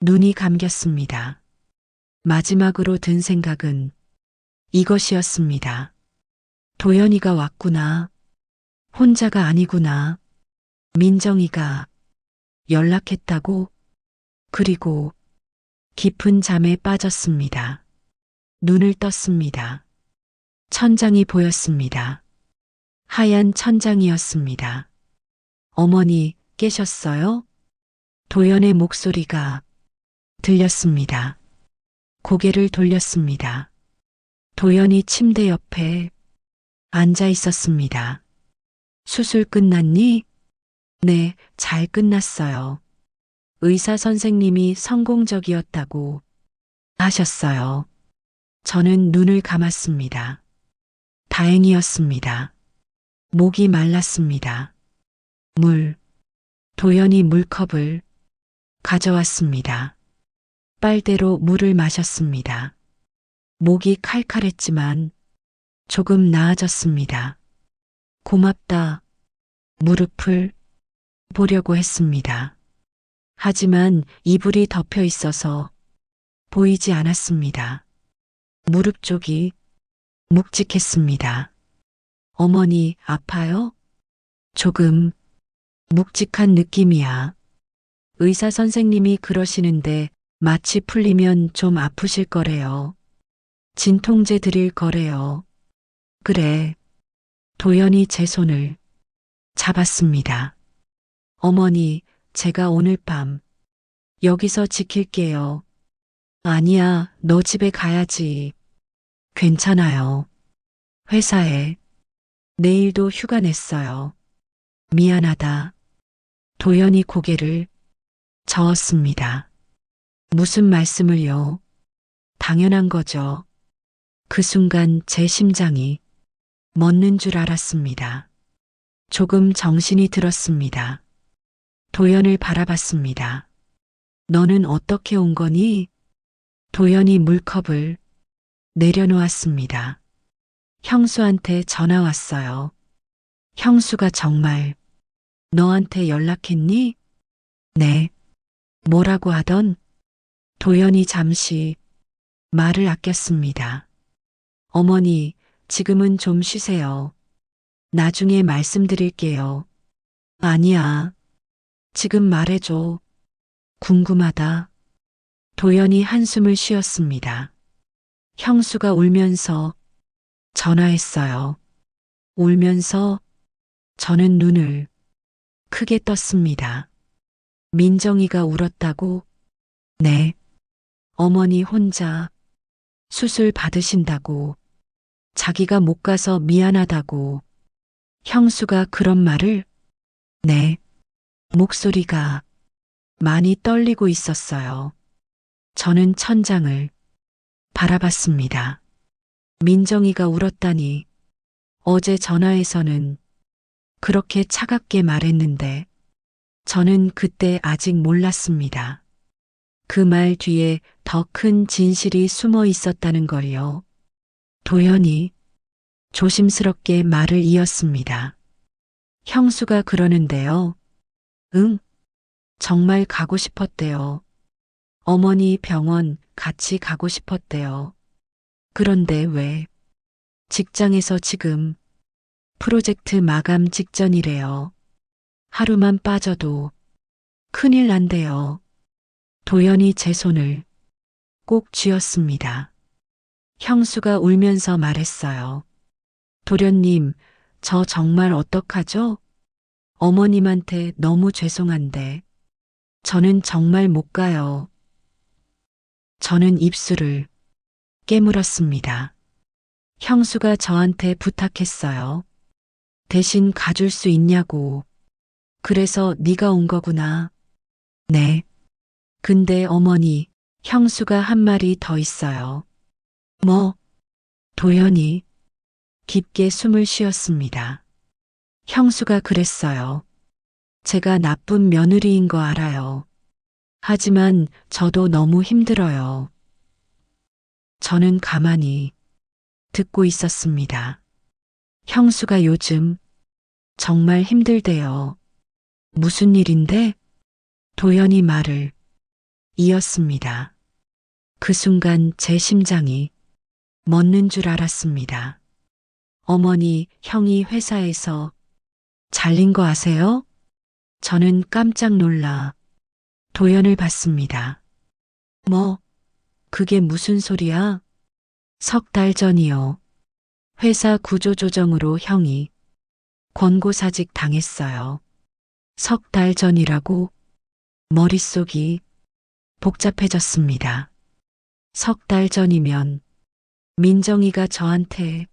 눈이 감겼습니다. 마지막으로 든 생각은 이것이었습니다. 도연이가 왔구나. 혼자가 아니구나. 민정이가 연락했다고? 그리고 깊은 잠에 빠졌습니다. 눈을 떴습니다. 천장이 보였습니다. 하얀 천장이었습니다. 어머니, 깨셨어요? 도연의 목소리가 들렸습니다. 고개를 돌렸습니다. 도연이 침대 옆에 앉아 있었습니다. 수술 끝났니? 네, 잘 끝났어요. 의사 선생님이 성공적이었다고 하셨어요. 저는 눈을 감았습니다. 다행이었습니다. 목이 말랐습니다. 물. 도연이 물컵을 가져왔습니다. 빨대로 물을 마셨습니다. 목이 칼칼했지만 조금 나아졌습니다. 고맙다. 무릎을 보려고 했습니다. 하지만 이불이 덮여 있어서 보이지 않았습니다. 무릎 쪽이 묵직했습니다. 어머니, 아파요? 조금 묵직한 느낌이야. 의사 선생님이 그러시는데 마취 풀리면 좀 아프실 거래요. 진통제 드릴 거래요. 그래. 도연이 제 손을 잡았습니다. 어머니, 제가 오늘 밤 여기서 지킬게요. 아니야, 너 집에 가야지. 괜찮아요. 회사에 내일도 휴가 냈어요. 미안하다. 도연이 고개를 저었습니다. 무슨 말씀을요? 당연한 거죠. 그 순간 제 심장이 멎는 줄 알았습니다. 조금 정신이 들었습니다. 도연을 바라봤습니다. 너는 어떻게 온 거니? 도연이 물컵을 내려놓았습니다. 형수한테 전화 왔어요. 형수가 정말 너한테 연락했니? 네. 뭐라고 하던? 도연이 잠시 말을 아꼈습니다. 어머니, 지금은 좀 쉬세요. 나중에 말씀드릴게요. 아니야. 지금 말해줘. 궁금하다. 도연이 한숨을 쉬었습니다. 형수가 울면서 전화했어요. 울면서 저는 눈을 크게 떴습니다. 민정이가 울었다고? 네. 어머니 혼자 수술 받으신다고. 자기가 못 가서 미안하다고. 형수가 그런 말을? 네. 목소리가 많이 떨리고 있었어요. 저는 천장을 바라봤습니다. 민정이가 울었다니 어제 전화에서는 그렇게 차갑게 말했는데 저는 그때 아직 몰랐습니다. 그 말 뒤에 더 큰 진실이 숨어 있었다는 걸요. 도연이 조심스럽게 말을 이었습니다. 형수가 그러는데요. 응, 정말 가고 싶었대요. 어머니 병원 같이 가고 싶었대요. 그런데 왜? 직장에서 지금 프로젝트 마감 직전이래요. 하루만 빠져도 큰일 난대요. 도연이 제 손을 꼭 쥐었습니다. 형수가 울면서 말했어요. 도련님, 저 정말 어떡하죠? 어머님한테 너무 죄송한데 저는 정말 못 가요. 저는 입술을 깨물었습니다. 형수가 저한테 부탁했어요. 대신 가줄 수 있냐고. 그래서 네가 온 거구나. 네. 근데 어머니, 형수가 한 말이 더 있어요. 뭐? 도연이 깊게 숨을 쉬었습니다. 형수가 그랬어요. 제가 나쁜 며느리인 거 알아요. 하지만 저도 너무 힘들어요. 저는 가만히 듣고 있었습니다. 형수가 요즘 정말 힘들대요. 무슨 일인데? 도연이 말을 이었습니다. 그 순간 제 심장이 멎는 줄 알았습니다. 어머니, 형이 회사에서 잘린 거 아세요? 저는 깜짝 놀라 도연을 봤습니다. 뭐, 그게 무슨 소리야? 석 달 전이요. 회사 구조조정으로 형이 권고사직 당했어요. 석 달 전이라고 머릿속이 복잡해졌습니다. 석 달 전이면 민정이가 저한테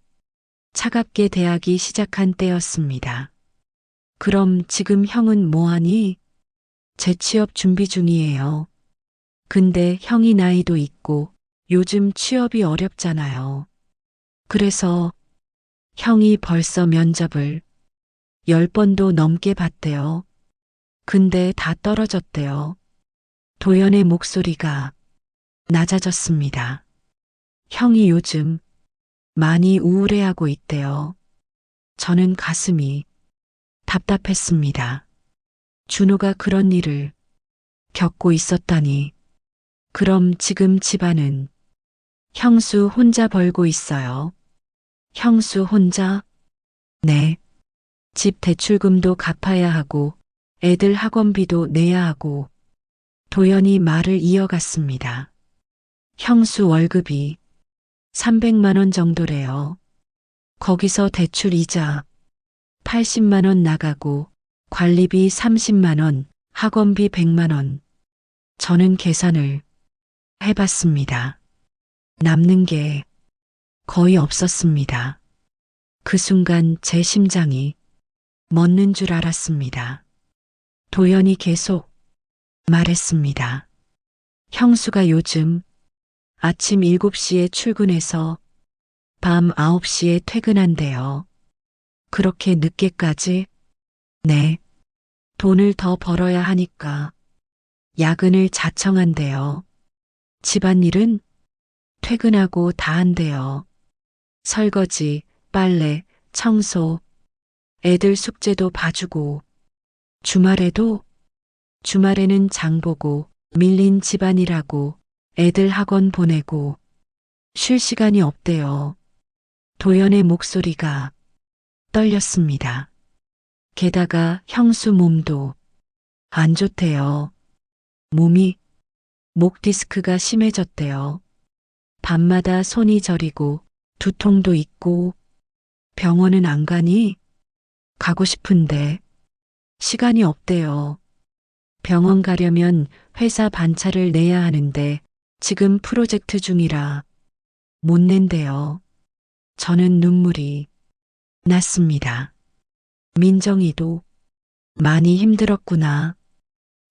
차갑게 대하기 시작한 때였습니다. 그럼 지금 형은 뭐하니? 재취업 준비 중이에요. 근데 형이 나이도 있고 요즘 취업이 어렵잖아요. 그래서 형이 벌써 면접을 10번도 넘게 봤대요. 근데 다 떨어졌대요. 도연의 목소리가 낮아졌습니다. 형이 요즘 많이 우울해하고 있대요. 저는 가슴이 답답했습니다. 준호가 그런 일을 겪고 있었다니. 그럼 지금 집안은 형수 혼자 벌고 있어요. 형수 혼자? 네. 집 대출금도 갚아야 하고 애들 학원비도 내야 하고. 도연이 말을 이어갔습니다. 형수 월급이 300만 원 정도래요. 거기서 대출 이자 80만 원 나가고 관리비 30만 원, 학원비 100만 원. 저는 계산을 해봤습니다. 남는 게 거의 없었습니다. 그 순간 제 심장이 멎는 줄 알았습니다. 도연이 계속 말했습니다. 형수가 요즘 아침 7시에 출근해서 밤 9시에 퇴근한대요. 그렇게 늦게까지? 네. 돈을 더 벌어야 하니까 야근을 자청한대요. 집안일은 퇴근하고 다 한대요. 설거지, 빨래, 청소, 애들 숙제도 봐주고, 주말에는 장 보고, 밀린 집안일하고, 애들 학원 보내고, 쉴 시간이 없대요. 도연의 목소리가 떨렸습니다. 게다가 형수 몸도 안 좋대요. 몸이 목 디스크가 심해졌대요. 밤마다 손이 저리고 두통도 있고 병원은 안 가니? 가고 싶은데 시간이 없대요. 병원 가려면 회사 반차를 내야 하는데 지금 프로젝트 중이라 못 낸대요. 저는 눈물이 났습니다. 민정이도 많이 힘들었구나.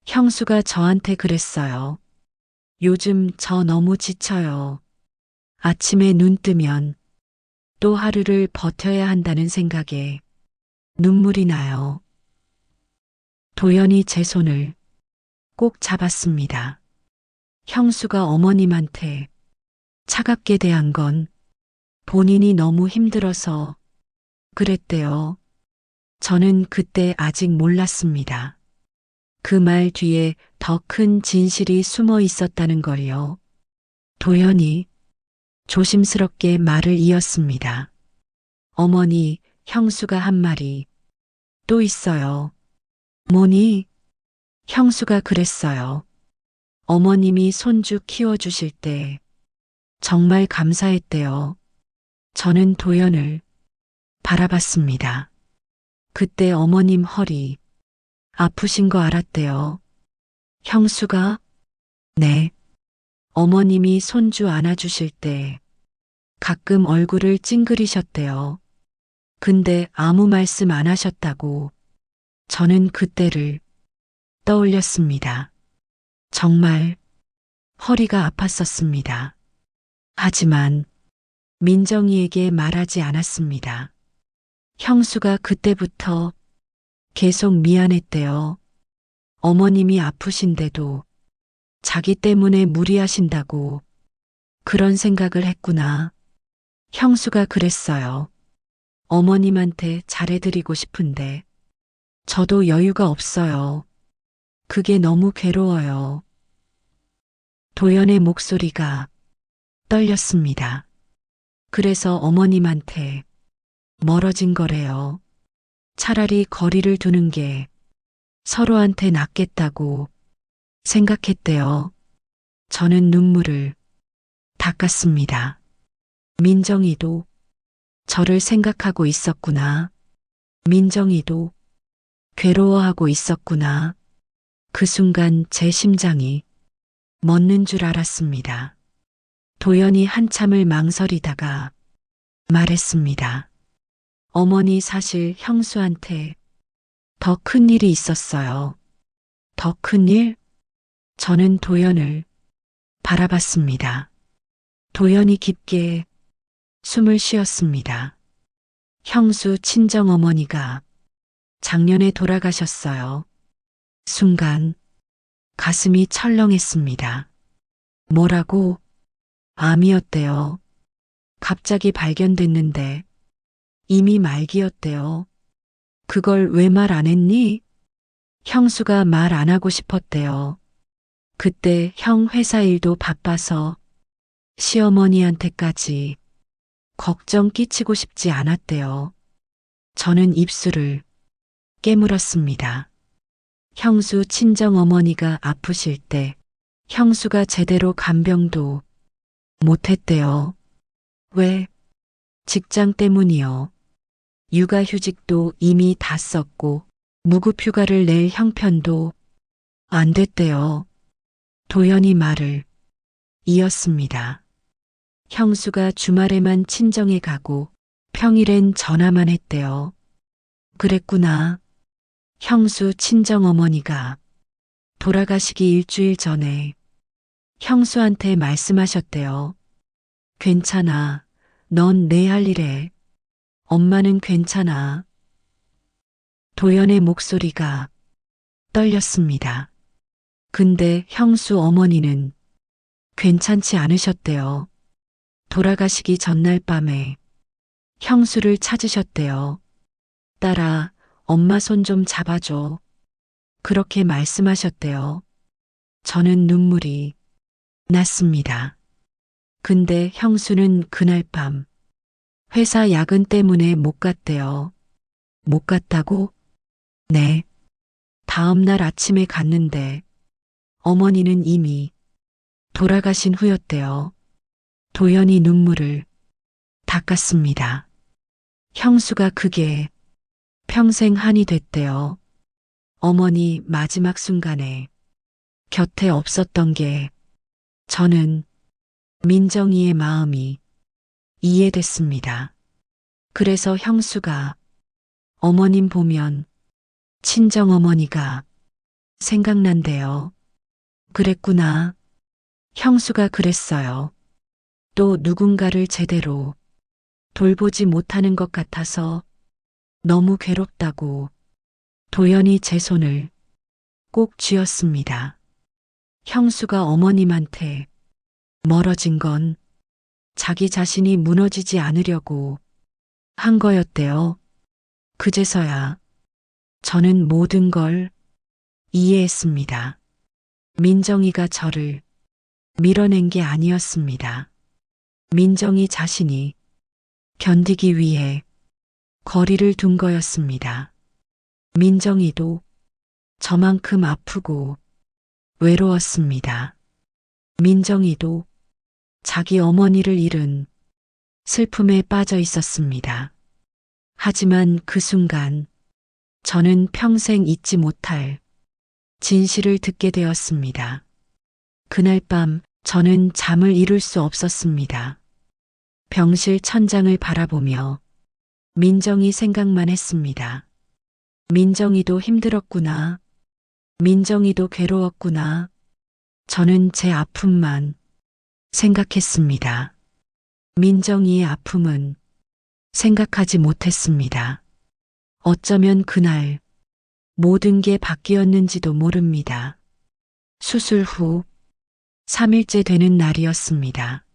형수가 저한테 그랬어요. 요즘 저 너무 지쳐요. 아침에 눈 뜨면 또 하루를 버텨야 한다는 생각에 눈물이 나요. 도연이 제 손을 꼭 잡았습니다. 형수가 어머님한테 차갑게 대한 건 본인이 너무 힘들어서 그랬대요. 저는 그때 아직 몰랐습니다. 그 말 뒤에 더 큰 진실이 숨어 있었다는 걸요. 도연이 조심스럽게 말을 이었습니다. 어머니, 형수가 한 말이 또 있어요. 뭐니? 형수가 그랬어요. 어머님이 손주 키워주실 때 정말 감사했대요. 저는 도연을 바라봤습니다. 그때 어머님 허리 아프신 거 알았대요. 형수가? 네. 어머님이 손주 안아주실 때 가끔 얼굴을 찡그리셨대요. 근데 아무 말씀 안 하셨다고 저는 그때를 떠올렸습니다. 정말 허리가 아팠었습니다. 하지만 민정이에게 말하지 않았습니다. 형수가 그때부터 계속 미안했대요. 어머님이 아프신데도 자기 때문에 무리하신다고 그런 생각을 했구나. 형수가 그랬어요. 어머님한테 잘해드리고 싶은데 저도 여유가 없어요. 그게 너무 괴로워요. 도연의 목소리가 떨렸습니다. 그래서 어머님한테 멀어진 거래요. 차라리 거리를 두는 게 서로한테 낫겠다고 생각했대요. 저는 눈물을 닦았습니다. 민정이도 저를 생각하고 있었구나. 민정이도 괴로워하고 있었구나. 그 순간 제 심장이 멎는 줄 알았습니다. 도연이 한참을 망설이다가 말했습니다. 어머니 사실 형수한테 더 큰 일이 있었어요. 더 큰 일? 저는 도연을 바라봤습니다. 도연이 깊게 숨을 쉬었습니다. 형수 친정어머니가 작년에 돌아가셨어요. 순간 가슴이 철렁했습니다. 뭐라고? 암이었대요. 갑자기 발견됐는데 이미 말기였대요. 그걸 왜 말 안 했니? 형수가 말 안 하고 싶었대요. 그때 형 회사 일도 바빠서 시어머니한테까지 걱정 끼치고 싶지 않았대요. 저는 입술을 깨물었습니다. 형수 친정어머니가 아프실 때 형수가 제대로 간병도 못했대요. 왜? 직장 때문이요. 육아휴직도 이미 다 썼고 무급휴가를 낼 형편도 안 됐대요. 도연이 말을 이었습니다. 형수가 주말에만 친정에 가고 평일엔 전화만 했대요. 그랬구나. 형수 친정어머니가 돌아가시기 일주일 전에 형수한테 말씀하셨대요. 괜찮아. 넌 내 할 일에. 엄마는 괜찮아. 도연의 목소리가 떨렸습니다. 근데 형수 어머니는 괜찮지 않으셨대요. 돌아가시기 전날 밤에 형수를 찾으셨대요. 딸아, 엄마 손 좀 잡아줘. 그렇게 말씀하셨대요. 저는 눈물이 났습니다. 근데 형수는 그날 밤 회사 야근 때문에 못 갔대요. 못 갔다고? 네. 다음 날 아침에 갔는데 어머니는 이미 돌아가신 후였대요. 도연이 눈물을 닦았습니다. 형수가 그게 평생 한이 됐대요. 어머니 마지막 순간에 곁에 없었던 게 저는 민정이의 마음이 이해됐습니다. 그래서 형수가 어머님 보면 친정어머니가 생각난대요. 그랬구나. 형수가 그랬어요. 또 누군가를 제대로 돌보지 못하는 것 같아서 너무 괴롭다고 도연이 제 손을 꼭 쥐었습니다. 형수가 어머님한테 멀어진 건 자기 자신이 무너지지 않으려고 한 거였대요. 그제서야 저는 모든 걸 이해했습니다. 민정이가 저를 밀어낸 게 아니었습니다. 민정이 자신이 견디기 위해 거리를 둔 거였습니다. 민정이도 저만큼 아프고 외로웠습니다. 민정이도 자기 어머니를 잃은 슬픔에 빠져 있었습니다. 하지만 그 순간 저는 평생 잊지 못할 진실을 듣게 되었습니다. 그날 밤 저는 잠을 이룰 수 없었습니다. 병실 천장을 바라보며 민정이 생각만 했습니다. 민정이도 힘들었구나. 민정이도 괴로웠구나. 저는 제 아픔만 생각했습니다. 민정이의 아픔은 생각하지 못했습니다. 어쩌면 그날 모든 게 바뀌었는지도 모릅니다. 수술 후 3일째 되는 날이었습니다.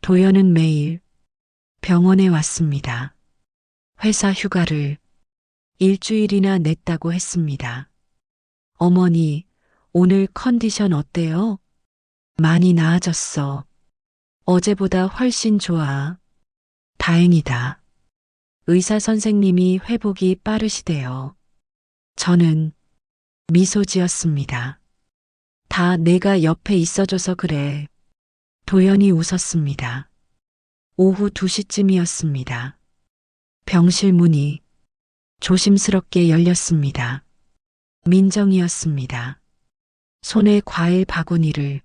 도연은 매일 병원에 왔습니다. 회사 휴가를 일주일이나 냈다고 했습니다. 어머니, 오늘 컨디션 어때요? 많이 나아졌어. 어제보다 훨씬 좋아. 다행이다. 의사 선생님이 회복이 빠르시대요. 저는 미소 지었습니다. 다 내가 옆에 있어줘서 그래. 도연이 웃었습니다. 오후 2시쯤이었습니다. 병실 문이 조심스럽게 열렸습니다. 민정이었습니다. 손에 과일 바구니를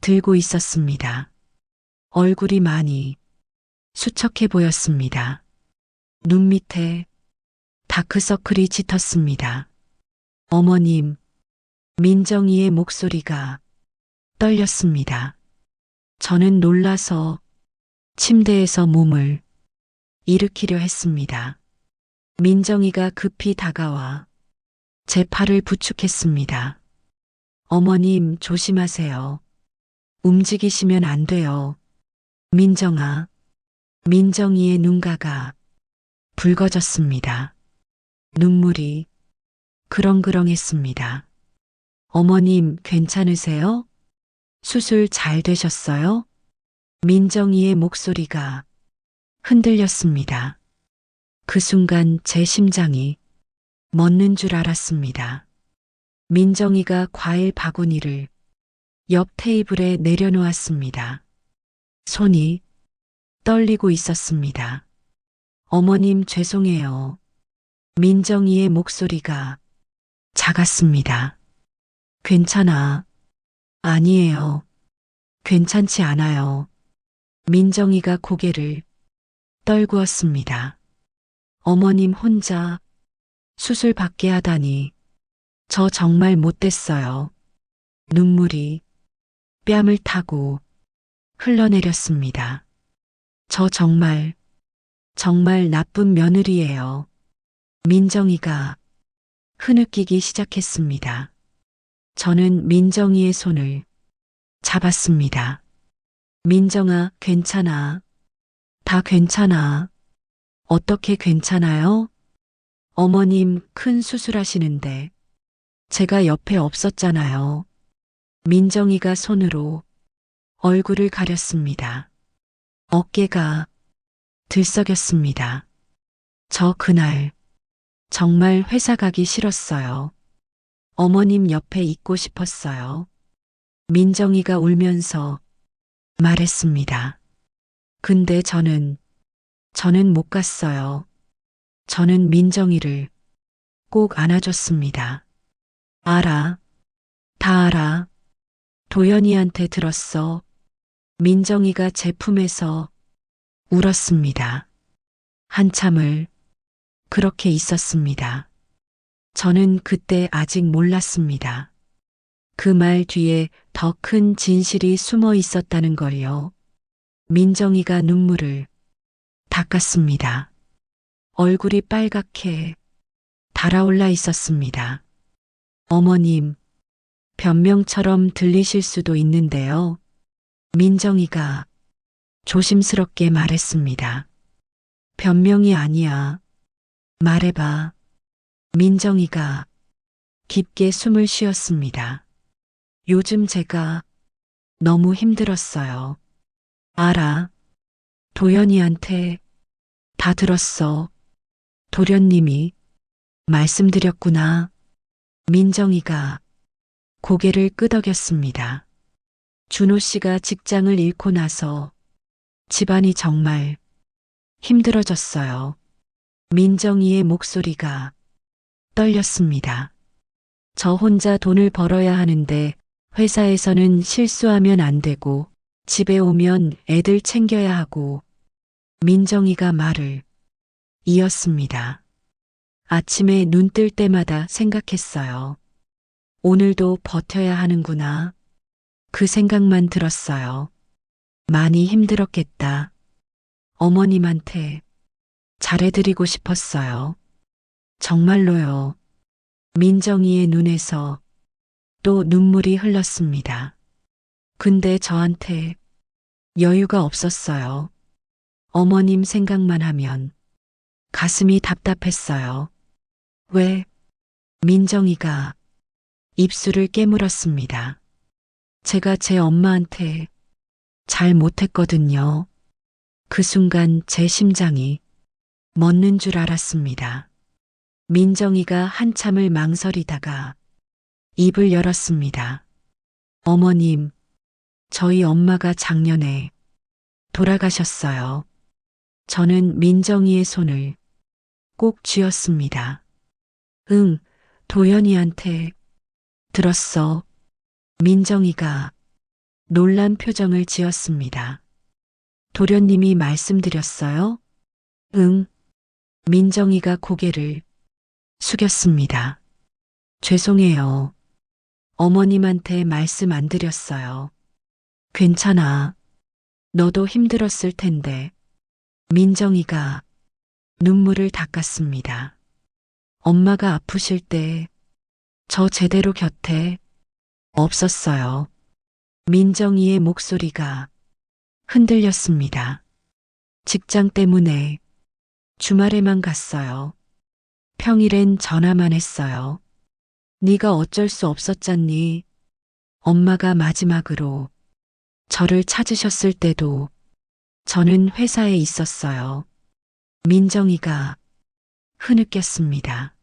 들고 있었습니다. 얼굴이 많이 수척해 보였습니다. 눈 밑에 다크서클이 짙었습니다. 어머님, 민정이의 목소리가 떨렸습니다. 저는 놀라서 침대에서 몸을 일으키려 했습니다. 민정이가 급히 다가와 제 팔을 부축했습니다. 어머님 조심하세요. 움직이시면 안 돼요. 민정아. 민정이의 눈가가 붉어졌습니다. 눈물이 그렁그렁했습니다. 어머님 괜찮으세요? 수술 잘 되셨어요? 민정이의 목소리가 흔들렸습니다. 그 순간 제 심장이 멎는 줄 알았습니다. 민정이가 과일 바구니를 옆 테이블에 내려놓았습니다. 손이 떨리고 있었습니다. 어머님 죄송해요. 민정이의 목소리가 작았습니다. 괜찮아. 아니에요. 괜찮지 않아요. 민정이가 고개를 떨구었습니다. 어머님 혼자 수술 받게 하다니 저 정말 못됐어요. 눈물이 뺨을 타고 흘러내렸습니다. 저 정말 나쁜 며느리예요. 민정이가 흐느끼기 시작했습니다. 저는 민정이의 손을 잡았습니다. 민정아, 괜찮아. 다 괜찮아. 어떻게 괜찮아요? 어머님 큰 수술하시는데 제가 옆에 없었잖아요. 민정이가 손으로 얼굴을 가렸습니다. 어깨가 들썩였습니다. 저 그날 정말 회사 가기 싫었어요. 어머님 옆에 있고 싶었어요. 민정이가 울면서 말했습니다. 근데 저는 못 갔어요. 저는 민정이를 꼭 안아줬습니다. 알아. 다 알아. 도연이한테 들었어. 민정이가 제 품에서 울었습니다. 한참을 그렇게 있었습니다. 저는 그때 아직 몰랐습니다. 그 말 뒤에 더 큰 진실이 숨어 있었다는 걸요. 민정이가 눈물을 닦았습니다. 얼굴이 빨갛게 달아올라 있었습니다. 어머님, 변명처럼 들리실 수도 있는데요. 민정이가 조심스럽게 말했습니다. 변명이 아니야. 말해봐. 민정이가 깊게 숨을 쉬었습니다. 요즘 제가 너무 힘들었어요. 알아. 도연이한테 다 들었어. 도련님이 말씀드렸구나. 민정이가 고개를 끄덕였습니다. 준호 씨가 직장을 잃고 나서 집안이 정말 힘들어졌어요. 민정이의 목소리가 떨렸습니다. 저 혼자 돈을 벌어야 하는데 회사에서는 실수하면 안 되고 집에 오면 애들 챙겨야 하고 민정이가 말을 이었습니다. 아침에 눈 뜰 때마다 생각했어요. 오늘도 버텨야 하는구나. 그 생각만 들었어요. 많이 힘들었겠다. 어머님한테 잘해드리고 싶었어요. 정말로요. 민정이의 눈에서 또 눈물이 흘렀습니다. 근데 저한테 여유가 없었어요. 어머님 생각만 하면 가슴이 답답했어요. 왜? 민정이가 입술을 깨물었습니다. 제가 제 엄마한테 잘 못했거든요. 그 순간 제 심장이 멎는 줄 알았습니다. 민정이가 한참을 망설이다가 입을 열었습니다. 어머님, 저희 엄마가 작년에 돌아가셨어요. 저는 민정이의 손을 꼭 쥐었습니다. 응, 도연이한테 들었어. 민정이가 놀란 표정을 지었습니다. 도련님이 말씀드렸어요? 응. 민정이가 고개를 숙였습니다. 죄송해요. 어머님한테 말씀 안 드렸어요. 괜찮아. 너도 힘들었을 텐데. 민정이가 눈물을 닦았습니다. 엄마가 아프실 때 저 제대로 곁에 없었어요. 민정이의 목소리가 흔들렸습니다. 직장 때문에 주말에만 갔어요. 평일엔 전화만 했어요. 네가 어쩔 수 없었잖니. 엄마가 마지막으로 저를 찾으셨을 때도 저는 회사에 있었어요. 민정이가 흐느꼈습니다.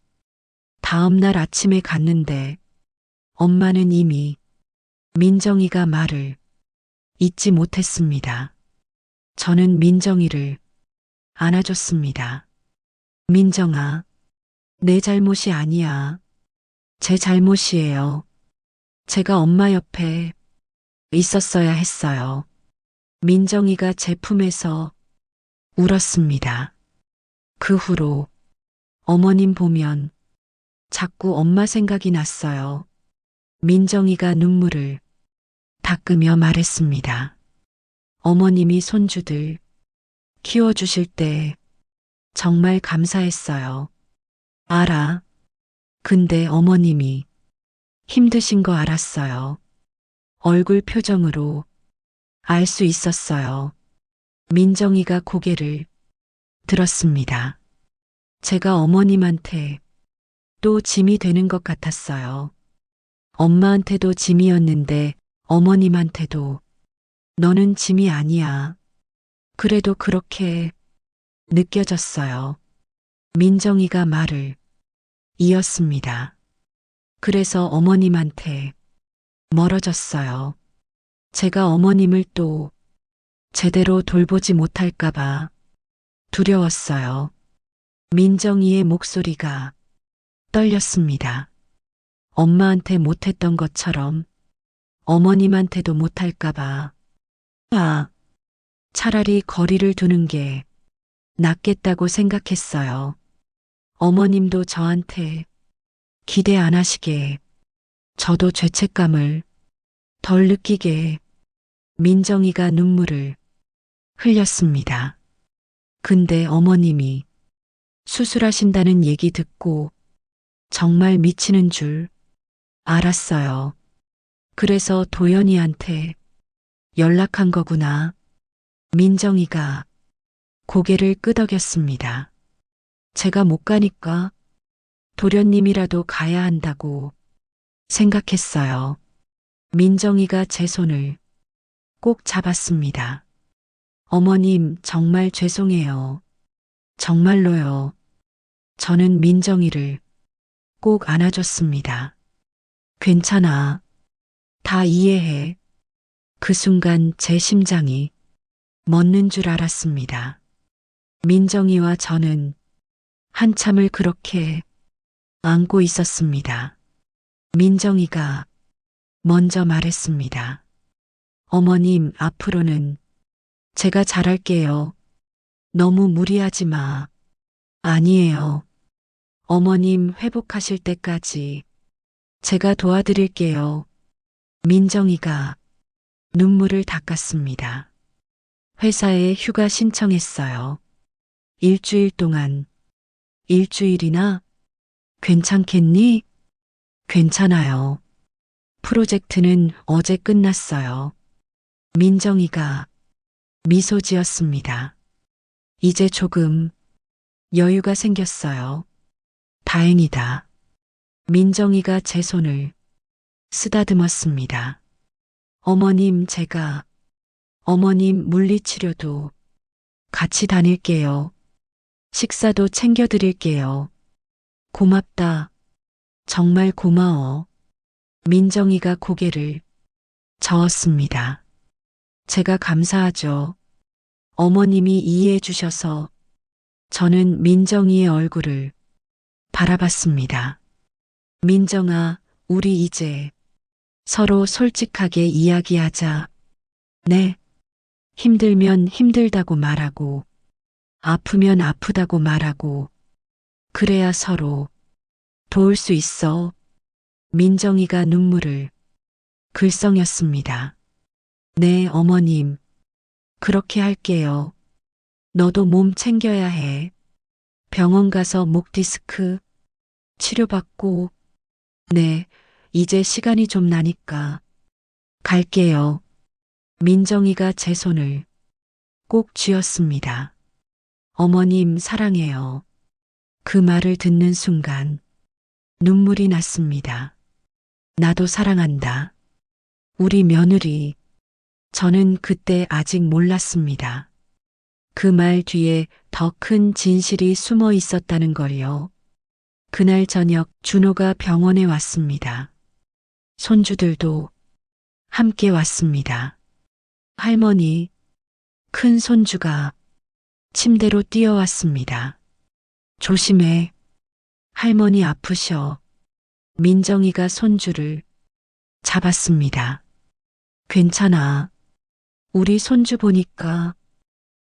다음 날 아침에 갔는데 엄마는 이미 민정이가 말을 잊지 못했습니다. 저는 민정이를 안아줬습니다. 민정아, 내 잘못이 아니야. 제 잘못이에요. 제가 엄마 옆에 있었어야 했어요. 민정이가 제 품에서 울었습니다. 그 후로 어머님 보면 자꾸 엄마 생각이 났어요. 민정이가 눈물을 닦으며 말했습니다. 어머님이 손주들 키워주실 때 정말 감사했어요. 알아. 근데 어머님이 힘드신 거 알았어요. 얼굴 표정으로 알 수 있었어요. 민정이가 고개를 들었습니다. 제가 어머님한테 또 짐이 되는 것 같았어요. 엄마한테도 짐이었는데 어머님한테도 너는 짐이 아니야. 그래도 그렇게 느껴졌어요. 민정이가 말을 이었습니다. 그래서 어머님한테 멀어졌어요. 제가 어머님을 또 제대로 돌보지 못할까봐 두려웠어요. 민정이의 목소리가 떨렸습니다. 엄마한테 못했던 것처럼 어머님한테도 못할까봐. 차라리 거리를 두는 게 낫겠다고 생각했어요. 어머님도 저한테 기대 안 하시게, 저도 죄책감을 덜 느끼게. 민정이가 눈물을 흘렸습니다. 근데 어머님이 수술하신다는 얘기 듣고 정말 미치는 줄 알았어요. 그래서 도연이한테 연락한 거구나. 민정이가 고개를 끄덕였습니다. 제가 못 가니까 도련님이라도 가야 한다고 생각했어요. 민정이가 제 손을 꼭 잡았습니다. 어머님, 정말 죄송해요. 정말로요. 저는 민정이를 꼭 안아줬습니다. 괜찮아. 다 이해해. 그 순간 제 심장이 멎는 줄 알았습니다. 민정이와 저는 한참을 그렇게 안고 있었습니다. 민정이가 먼저 말했습니다. 어머님, 앞으로는 제가 잘할게요. 너무 무리하지 마. 아니에요. 어머님 회복하실 때까지 제가 도와드릴게요. 민정이가 눈물을 닦았습니다. 회사에 휴가 신청했어요. 일주일 동안. 일주일이나? 괜찮겠니? 괜찮아요. 프로젝트는 어제 끝났어요. 민정이가 미소 지었습니다. 이제 조금 여유가 생겼어요. 다행이다. 민정이가 제 손을 쓰다듬었습니다. 어머님, 어머님 물리치료도 같이 다닐게요. 식사도 챙겨드릴게요. 고맙다. 정말 고마워. 민정이가 고개를 저었습니다. 제가 감사하죠. 어머님이 이해해 주셔서. 저는 민정이의 얼굴을 바라봤습니다. 민정아, 우리 이제 서로 솔직하게 이야기하자. 네. 힘들면 힘들다고 말하고, 아프면 아프다고 말하고, 그래야 서로 도울 수 있어. 민정이가 눈물을 글썽였습니다. 네, 어머님. 그렇게 할게요. 너도 몸 챙겨야 해. 병원 가서 목 디스크 치료받고. 네, 이제 시간이 좀 나니까 갈게요. 민정이가 제 손을 꼭 쥐었습니다. 어머님, 사랑해요. 그 말을 듣는 순간 눈물이 났습니다. 나도 사랑한다. 우리 며느리. 저는 그때 아직 몰랐습니다. 그 말 뒤에 더 큰 진실이 숨어 있었다는 걸요. 그날 저녁 준호가 병원에 왔습니다. 손주들도 함께 왔습니다. 할머니, 큰 손주가 침대로 뛰어왔습니다. 조심해. 할머니 아프셔. 민정이가 손주를 잡았습니다. 괜찮아. 우리 손주 보니까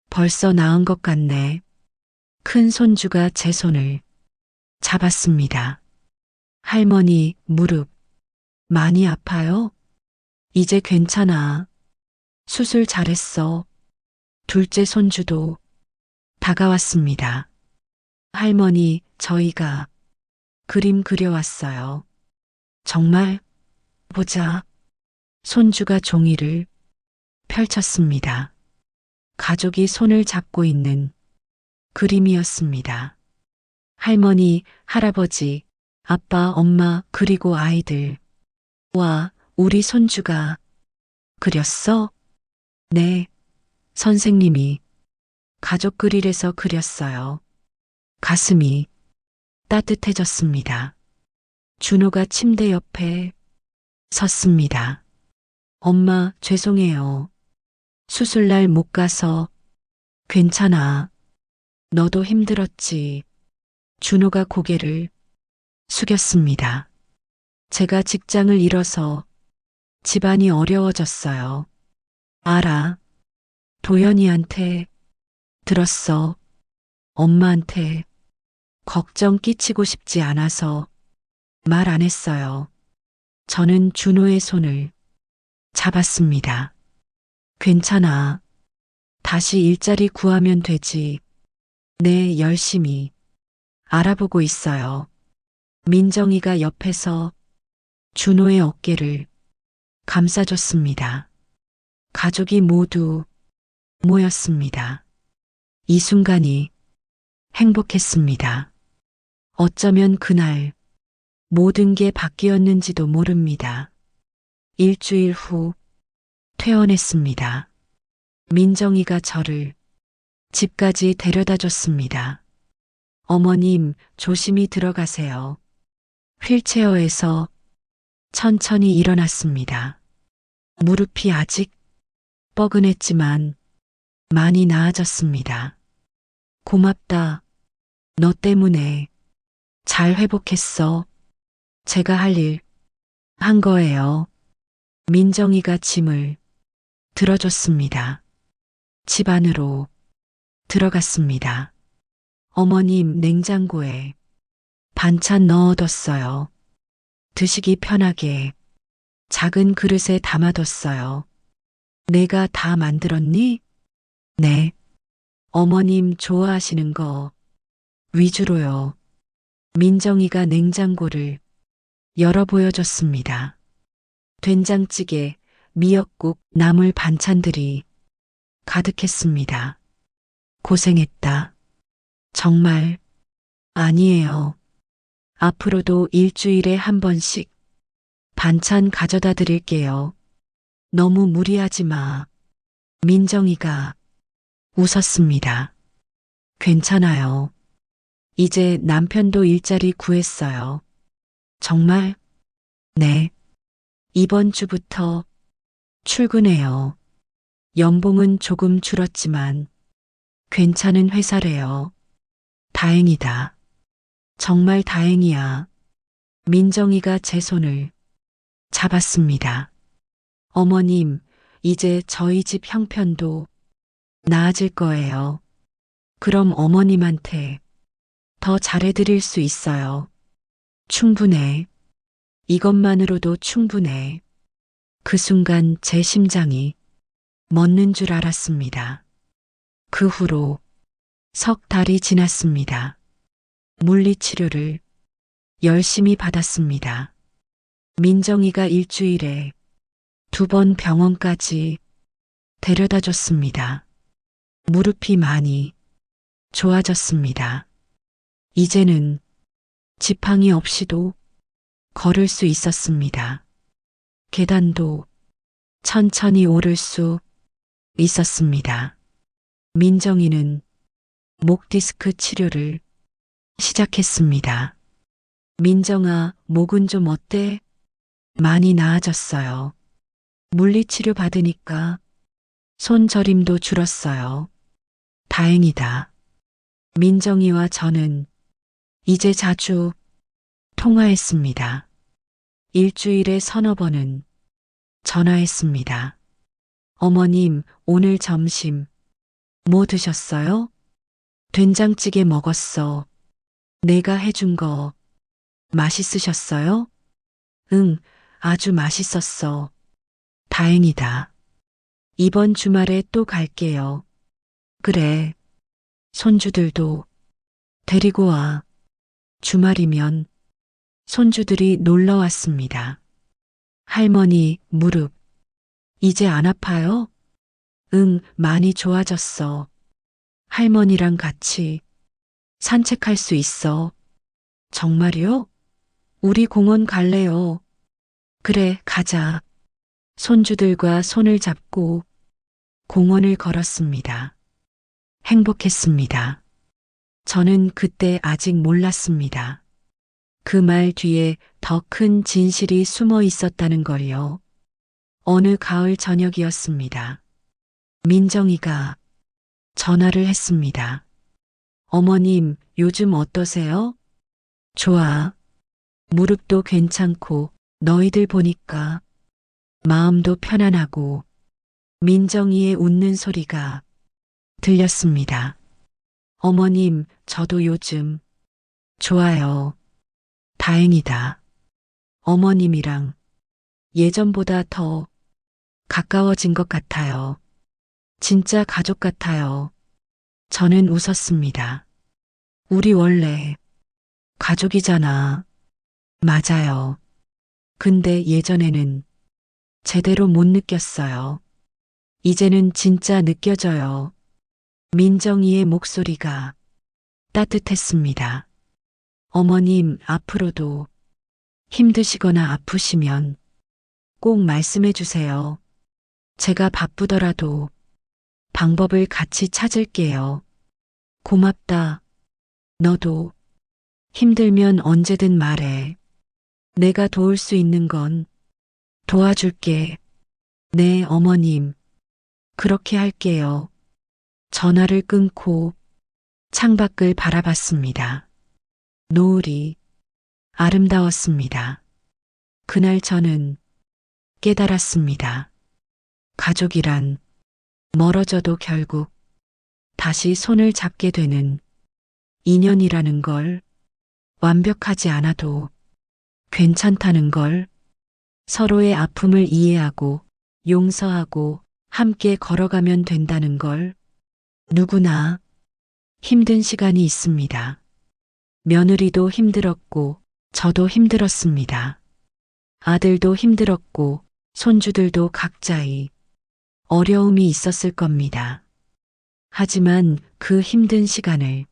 벌써 나은 것 같네. 큰 손주가 제 손을 잡았습니다. 할머니, 무릎 많이 아파요? 이제 괜찮아. 수술 잘했어. 둘째 손주도 다가왔습니다. 할머니, 저희가 그림 그려왔어요. 정말? 보자. 손주가 종이를 펼쳤습니다. 가족이 손을 잡고 있는 그림이었습니다. 할머니, 할아버지, 아빠, 엄마, 그리고 아이들. 와, 우리 손주가 그렸어? 네, 선생님이 가족 그릴에서 그렸어요. 가슴이 따뜻해졌습니다. 준호가 침대 옆에 섰습니다. 엄마, 죄송해요. 수술날 못 가서. 괜찮아. 너도 힘들었지. 준호가 고개를 숙였습니다. 제가 직장을 잃어서 집안이 어려워졌어요. 알아. 도연이한테 들었어. 엄마한테 걱정 끼치고 싶지 않아서 말 안 했어요. 저는 준호의 손을 잡았습니다. 괜찮아. 다시 일자리 구하면 되지. 네, 열심히 알아보고 있어요. 민정이가 옆에서 준호의 어깨를 감싸줬습니다. 가족이 모두 모였습니다. 이 순간이 행복했습니다. 어쩌면 그날 모든 게 바뀌었는지도 모릅니다. 일주일 후 퇴원했습니다. 민정이가 저를 집까지 데려다 줬습니다. 어머님, 조심히 들어가세요. 휠체어에서 천천히 일어났습니다. 무릎이 아직 뻐근했지만 많이 나아졌습니다. 고맙다. 너 때문에 잘 회복했어. 제가 할 일 한 거예요. 민정이가 짐을 들어줬습니다. 집 안으로 들어갔습니다. 어머님, 냉장고에 반찬 넣어뒀어요. 드시기 편하게 작은 그릇에 담아뒀어요. 내가 다 만들었니? 네. 어머님 좋아하시는 거 위주로요. 민정이가 냉장고를 열어 보여줬습니다. 된장찌개, 미역국, 나물 반찬들이 가득했습니다. 고생했다. 정말 아니에요. 앞으로도 일주일에 한 번씩 반찬 가져다 드릴게요. 너무 무리하지 마. 민정이가 웃었습니다. 괜찮아요. 이제 남편도 일자리 구했어요. 정말? 네. 이번 주부터 출근해요. 연봉은 조금 줄었지만 괜찮은 회사래요. 다행이다. 정말 다행이야. 민정이가 제 손을 잡았습니다. 어머님, 이제 저희 집 형편도 나아질 거예요. 그럼 어머님한테 더 잘해드릴 수 있어요. 충분해. 이것만으로도 충분해. 그 순간 제 심장이 멎는 줄 알았습니다. 그 후로 석 달이 지났습니다. 물리치료를 열심히 받았습니다. 민정이가 일주일에 2번 병원까지 데려다 줬습니다. 무릎이 많이 좋아졌습니다. 이제는 지팡이 없이도 걸을 수 있었습니다. 계단도 천천히 오를 수 있었습니다. 민정이는 목 디스크 치료를 시작했습니다. 민정아, 목은 좀 어때? 많이 나아졌어요. 물리치료 받으니까 손저림도 줄었어요. 다행이다. 민정이와 저는 이제 자주 통화했습니다. 일주일에 서너 번은 전화했습니다. 어머님, 오늘 점심 뭐 드셨어요? 된장찌개 먹었어. 내가 해준 거 맛있으셨어요? 응, 아주 맛있었어. 다행이다. 이번 주말에 또 갈게요. 그래. 손주들도 데리고 와. 주말이면 손주들이 놀러 왔습니다. 할머니, 무릎. 이제 안 아파요? 응, 많이 좋아졌어. 할머니랑 같이 산책할 수 있어. 정말요? 우리 공원 갈래요. 그래, 가자. 손주들과 손을 잡고 공원을 걸었습니다. 행복했습니다. 저는 그때 아직 몰랐습니다. 그 말 뒤에 더 큰 진실이 숨어 있었다는 걸요. 어느 가을 저녁이었습니다. 민정이가 전화를 했습니다. 어머님, 요즘 어떠세요? 좋아. 무릎도 괜찮고 너희들 보니까 마음도 편안하고. 민정이의 웃는 소리가 들렸습니다. 어머님, 저도 요즘 좋아요. 다행이다. 어머님이랑 예전보다 더 가까워진 것 같아요. 진짜 가족 같아요. 저는 웃었습니다. 우리 원래 가족이잖아. 맞아요. 근데 예전에는 제대로 못 느꼈어요. 이제는 진짜 느껴져요. 민정이의 목소리가 따뜻했습니다. 어머님, 앞으로도 힘드시거나 아프시면 꼭 말씀해 주세요. 제가 바쁘더라도 방법을 같이 찾을게요. 고맙다. 너도 힘들면 언제든 말해. 내가 도울 수 있는 건 도와줄게. 네, 어머님. 그렇게 할게요. 전화를 끊고 창밖을 바라봤습니다. 노을이 아름다웠습니다. 그날 저는 깨달았습니다. 가족이란 멀어져도 결국 다시 손을 잡게 되는 인연이라는 걸, 완벽하지 않아도 괜찮다는 걸, 서로의 아픔을 이해하고 용서하고 함께 걸어가면 된다는 걸. 누구나 힘든 시간이 있습니다. 며느리도 힘들었고 저도 힘들었습니다. 아들도 힘들었고 손주들도 각자의 어려움이 있었을 겁니다. 하지만 그 힘든 시간을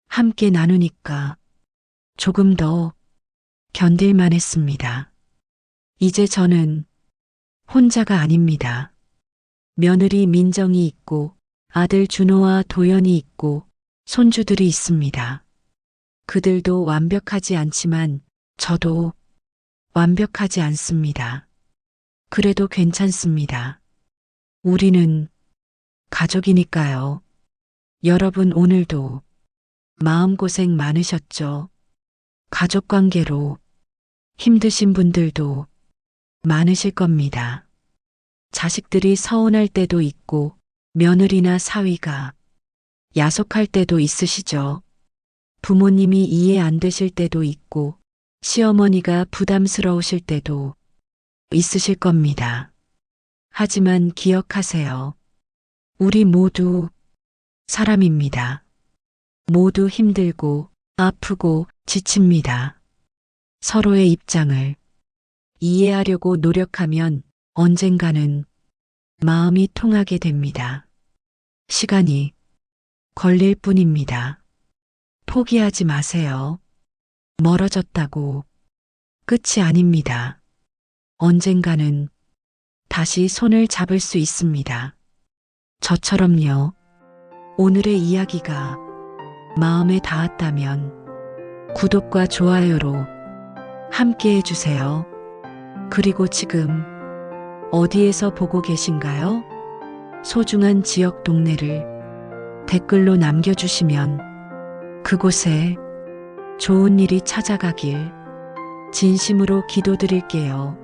함께 나누니까 조금 더 견딜만 했습니다. 이제 저는 혼자가 아닙니다. 며느리 민정이 있고 아들 준호와 도연이 있고 손주들이 있습니다. 그들도 완벽하지 않지만 저도 완벽하지 않습니다. 그래도 괜찮습니다. 우리는 가족이니까요. 여러분 오늘도 마음고생 많으셨죠? 가족 관계로 힘드신 분들도 많으실 겁니다. 자식들이 서운할 때도 있고 며느리나 사위가 야속할 때도 있으시죠. 부모님이 이해 안 되실 때도 있고 시어머니가 부담스러우실 때도 있으실 겁니다. 하지만 기억하세요. 우리 모두 사람입니다. 모두 힘들고 아프고 지칩니다. 서로의 입장을 이해하려고 노력하면 언젠가는 마음이 통하게 됩니다. 시간이 걸릴 뿐입니다. 포기하지 마세요. 멀어졌다고 끝이 아닙니다. 언젠가는 다시 손을 잡을 수 있습니다. 저처럼요. 오늘의 이야기가 마음에 닿았다면 구독과 좋아요로 함께 해주세요. 그리고 지금 어디에서 보고 계신가요? 소중한 지역 동네를 댓글로 남겨주시면 그곳에 좋은 일이 찾아가길 진심으로 기도드릴게요.